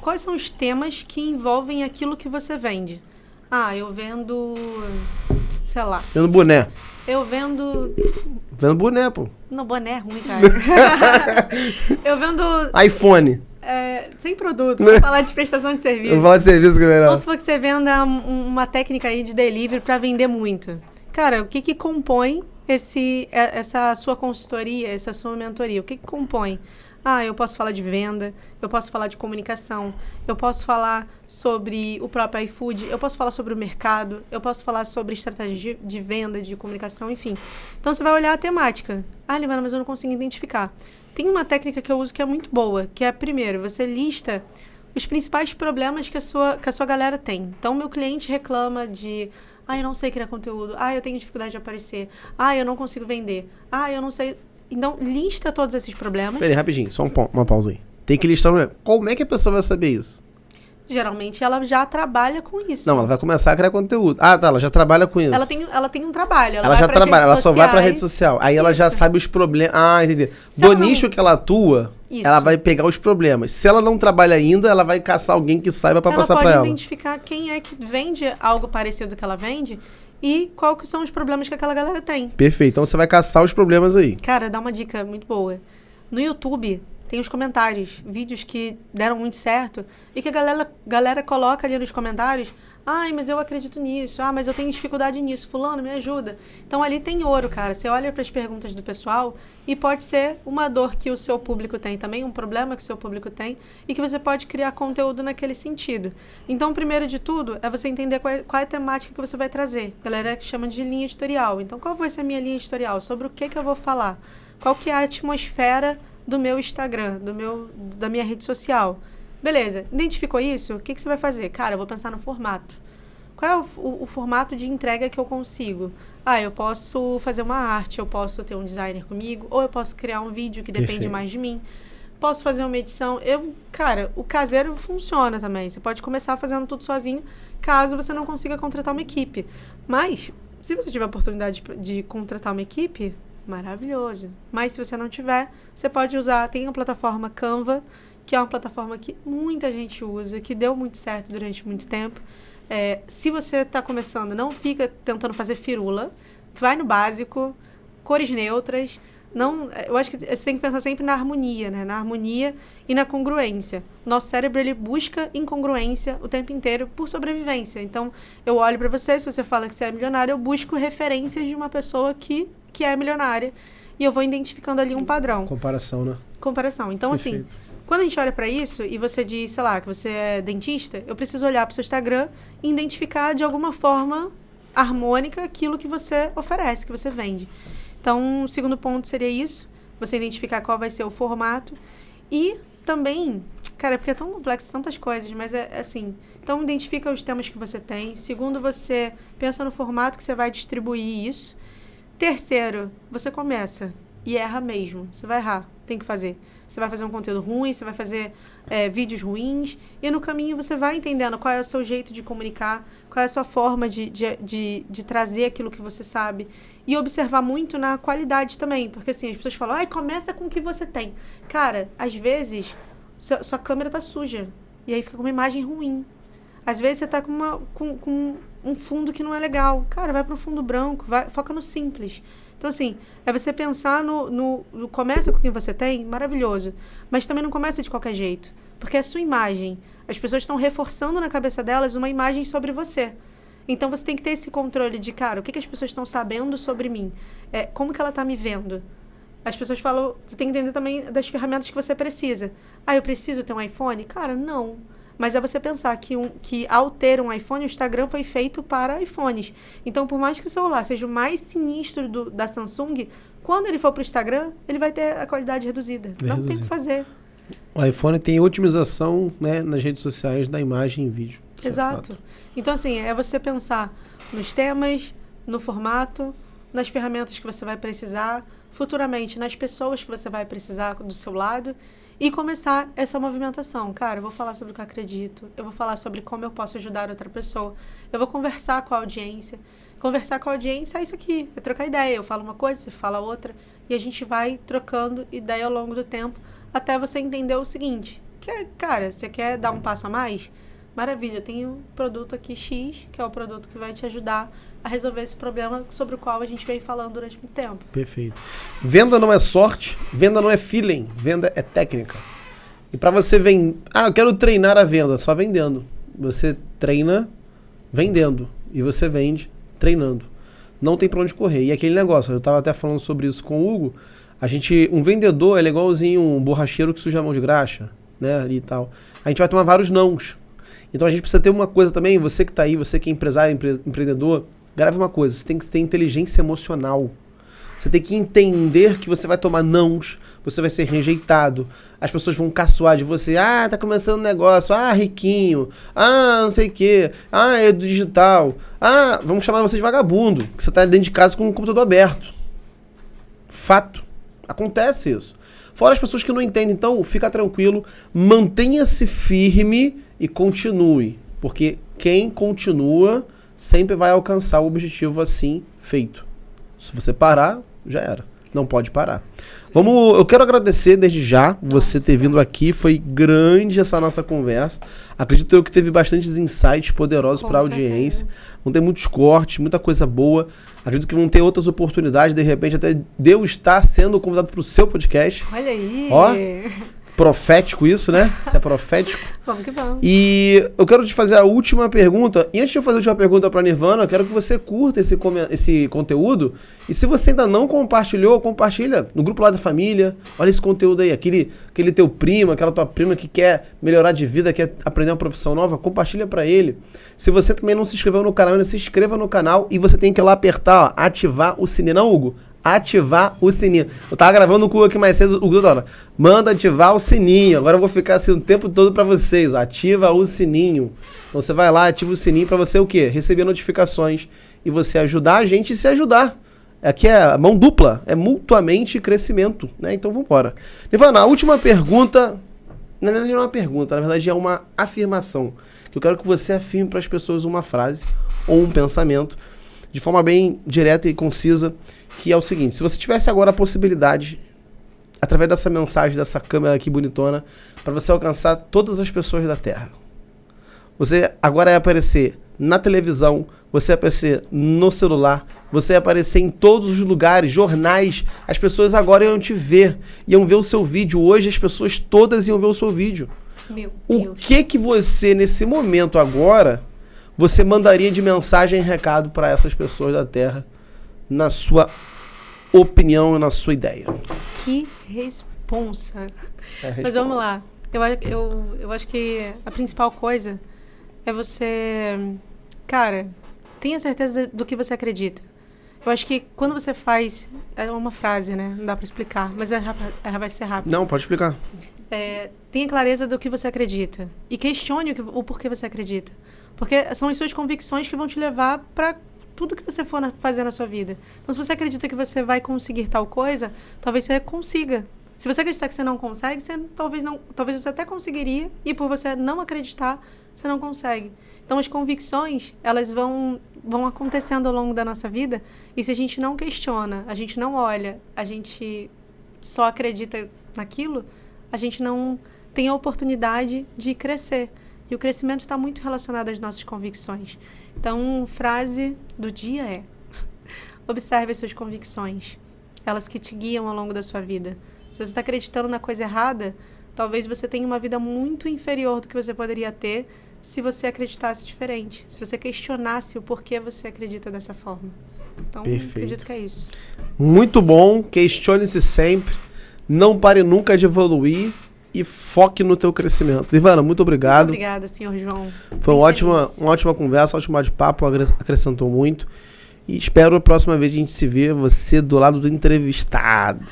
quais são os temas que envolvem aquilo que você vende. Eu vendo... sei lá. Vendo boné. Eu vendo... Vendo boné, pô. Não, boné é ruim, cara. Eu vendo... iPhone. Sem produto. Vamos falar de prestação de serviço. Vamos falar de serviço que é melhor. Vamos supor que você venda uma técnica aí de delivery para vender muito. Cara, o que compõe essa sua consultoria, essa sua mentoria? O que compõe? Eu posso falar de venda, eu posso falar de comunicação, eu posso falar sobre o próprio iFood, eu posso falar sobre o mercado, eu posso falar sobre estratégia de venda, de comunicação, enfim. Então, você vai olhar a temática. Livana, mas eu não consigo identificar. Tem uma técnica que eu uso que é muito boa, que é, primeiro, você lista os principais problemas que a sua galera tem. Então, meu cliente reclama de... eu não sei criar conteúdo. Eu tenho dificuldade de aparecer. Eu não consigo vender. Eu não sei... Então, lista todos esses problemas. Peraí, rapidinho, só uma pausa aí. Tem que listar o problema. Como é que a pessoa vai saber isso? Geralmente, ela já trabalha com isso. Não, ela vai começar a criar conteúdo. Ela já trabalha com isso. Ela tem um trabalho. Ela já trabalha, ela só vai pra rede social. Aí ela já sabe os problemas. Entendi. Do nicho que ela atua, ela vai pegar os problemas. Se ela não trabalha ainda, ela vai caçar alguém que saiba pra passar pra ela. Ela pode identificar quem é que vende algo parecido que ela vende e qual que são os problemas que aquela galera tem. Perfeito. Então você vai caçar os problemas aí. Cara, dá uma dica muito boa. No YouTube, tem os comentários, vídeos que deram muito certo e que a galera coloca ali nos comentários: mas eu acredito nisso, mas eu tenho dificuldade nisso, fulano, me ajuda. Então ali tem ouro, cara. Você olha para as perguntas do pessoal e pode ser uma dor que o seu público tem também, um problema que o seu público tem e que você pode criar conteúdo naquele sentido. Então, primeiro de tudo, é você entender qual é a temática que você vai trazer. A galera chama de linha editorial. Então, qual vai ser a minha linha editorial? Sobre o que eu vou falar? Qual que é a atmosfera do meu Instagram, da minha rede social? Beleza, identificou isso? O que você vai fazer? Cara, eu vou pensar no formato. Qual é o formato de entrega que eu consigo? Eu posso fazer uma arte, eu posso ter um designer comigo, ou eu posso criar um vídeo que depende mais de mim. Posso fazer uma edição. Cara, o caseiro funciona também. Você pode começar fazendo tudo sozinho, caso você não consiga contratar uma equipe. Mas, se você tiver a oportunidade de contratar uma equipe, maravilhoso. Mas se você não tiver, você pode usar, tem a plataforma Canva, que é uma plataforma que muita gente usa, que deu muito certo durante muito tempo. Se você está começando, não fica tentando fazer firula, vai no básico, cores neutras. Eu acho que você tem que pensar sempre na harmonia, né? Na harmonia e na congruência. Nosso cérebro, ele busca incongruência o tempo inteiro por sobrevivência. Então, eu olho para você, se você fala que você é milionário, eu busco referências de uma pessoa que é milionária e eu vou identificando ali um padrão. Comparação, né? Comparação. Então, Perfeito. assim, quando a gente olha para isso e você diz, sei lá, que você é dentista, eu preciso olhar para o seu Instagram e identificar de alguma forma harmônica aquilo que você oferece, que você vende. Então, o segundo ponto seria isso, você identificar qual vai ser o formato e também, cara, porque é tão complexo, tantas coisas, mas é assim, então identifica os temas que você tem. Segundo, você pensa no formato que você vai distribuir isso. Terceiro, você começa e erra mesmo, você vai errar, tem que fazer. Você vai fazer um conteúdo ruim, você vai fazer vídeos ruins e no caminho você vai entendendo qual é o seu jeito de comunicar, qual é a sua forma de trazer aquilo que você sabe e observar muito na qualidade também, porque assim, as pessoas falam, começa com o que você tem. Cara, às vezes sua câmera tá suja e aí fica com uma imagem ruim. Às vezes você tá com um fundo que não é legal. Cara, vai pro fundo branco, foca no simples. Então, assim, é você pensar no começa com o que você tem, maravilhoso. Mas também não começa de qualquer jeito. Porque é a sua imagem. As pessoas estão reforçando na cabeça delas uma imagem sobre você. Então, você tem que ter esse controle de, cara, o que as pessoas estão sabendo sobre mim? Como que ela tá me vendo? As pessoas falam, você tem que entender também das ferramentas que você precisa. Eu preciso ter um iPhone? Cara, não. Mas é você pensar que ao ter um iPhone, o Instagram foi feito para iPhones. Então, por mais que o celular seja o mais sinistro da Samsung, quando ele for para o Instagram, ele vai ter a qualidade reduzida. Não tem o que fazer. O iPhone tem otimização, né, nas redes sociais da imagem e vídeo. Exato. Então, assim, é você pensar nos temas, no formato, nas ferramentas que você vai precisar, futuramente nas pessoas que você vai precisar do seu lado, e começar essa movimentação. Cara, eu vou falar sobre o que eu acredito, eu vou falar sobre como eu posso ajudar outra pessoa, eu vou conversar com a audiência. Conversar com a audiência é isso aqui, é trocar ideia. Eu falo uma coisa, você fala outra, e a gente vai trocando ideia ao longo do tempo, até você entender o seguinte, que cara, você quer dar um passo a mais? maravilha, eu tenho um produto aqui X, que é o produto que vai te ajudar a resolver esse problema sobre o qual a gente vem falando durante muito tempo. Perfeito. Venda não é sorte, venda não é feeling, venda é técnica. E para você vender... eu quero treinar a venda, só vendendo. Você treina vendendo e você vende treinando. Não tem pra onde correr. E aquele negócio, eu tava até falando sobre isso com o Hugo, um vendedor ele é igualzinho um borracheiro que suja a mão de graxa, né, e tal. A gente vai tomar vários nãos. Então a gente precisa ter uma coisa também, você que tá aí, você que é empresário, empreendedor, grave uma coisa, você tem que ter inteligência emocional. Você tem que entender que você vai tomar nãos, você vai ser rejeitado, as pessoas vão caçoar de você, tá começando um negócio, riquinho, não sei o quê, é do digital, vamos chamar você de vagabundo, que você tá dentro de casa com o computador aberto. Fato. Acontece isso. Fora as pessoas que não entendem, então fica tranquilo, mantenha-se firme e continue, porque quem continua sempre vai alcançar o objetivo assim feito. Se você parar, já era. Não pode parar. Eu quero agradecer desde já você ter vindo aqui. Foi grande essa nossa conversa. Acredito eu que teve bastantes insights poderosos para a audiência. Vão ter muitos cortes, muita coisa boa. Acredito que vão ter outras oportunidades. De repente até de eu estar sendo convidado para o seu podcast. Olha aí! Ó, profético isso, né? Isso é profético. Vamos que vamos. E eu quero te fazer a última pergunta. E antes de eu fazer a última pergunta para Nirvana, eu quero que você curta esse conteúdo. E se você ainda não compartilhou, compartilha no grupo lá da família. Olha esse conteúdo aí. Aquele teu primo, aquela tua prima que quer melhorar de vida, quer aprender uma profissão nova, compartilha para ele. Se você também não se inscreveu no canal, ainda se inscreva no canal. E você tem que ir lá apertar, ativar o sininho. Não, Hugo? Ativar o sininho. Eu tava gravando com o aqui mais cedo, o Hugo manda ativar o sininho. Agora eu vou ficar assim o tempo todo pra vocês. Ativa o sininho. Então você vai lá, ativa o sininho pra você o quê? Receber notificações e você ajudar a gente e se ajudar. Aqui é mão dupla, é mutuamente crescimento, né? Então vamos embora. Nirvana, a última pergunta, na verdade não é uma pergunta, na verdade é uma afirmação. Que eu quero que você afirme para as pessoas uma frase ou um pensamento de forma bem direta e concisa, que é o seguinte: se você tivesse agora a possibilidade, através dessa mensagem, dessa câmera aqui bonitona, para você alcançar todas as pessoas da Terra, você agora ia aparecer na televisão, você ia aparecer no celular, você ia aparecer em todos os lugares, jornais, as pessoas agora iam te ver, iam ver o seu vídeo. Hoje as pessoas todas iam ver o seu vídeo. Meu Deus. O que você, nesse momento agora, você mandaria de mensagem e recado para essas pessoas da Terra, na sua opinião e na sua ideia? Que responsa. Mas vamos lá. Eu acho que a principal coisa é você... Cara, tenha certeza do que você acredita. Eu acho que quando você faz... É uma frase, né? Não dá pra explicar, mas vai ser rápido. Não, pode explicar. Tenha clareza do que você acredita. E questione o porquê você acredita. Porque são as suas convicções que vão te levar para tudo que você for fazer na sua vida. Então, se você acredita que você vai conseguir tal coisa, talvez você consiga. Se você acreditar que você não consegue, talvez você até conseguiria, e por você não acreditar, você não consegue. Então, as convicções, elas vão acontecendo ao longo da nossa vida, e se a gente não questiona, a gente não olha, a gente só acredita naquilo, a gente não tem a oportunidade de crescer. E o crescimento está muito relacionado às nossas convicções. Então, frase do dia é: observe as suas convicções, elas que te guiam ao longo da sua vida. Se você está acreditando na coisa errada, talvez você tenha uma vida muito inferior do que você poderia ter se você acreditasse diferente, se você questionasse o porquê você acredita dessa forma. Então, acredito que é isso. Muito bom, questione-se sempre, não pare nunca de evoluir e foque no teu crescimento. Nirvana, muito obrigado. Muito obrigada, senhor João. Foi uma ótima conversa, um ótimo bate-papo, acrescentou muito. E espero a próxima vez a gente se ver, você do lado do entrevistado.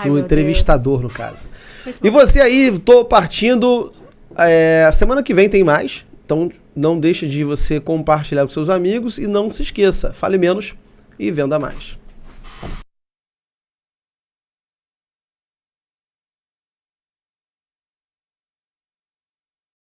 Do entrevistador, no caso. E você aí, tô partindo. Semana que vem tem mais. Então não deixe de você compartilhar com seus amigos. E não se esqueça, fale menos e venda mais.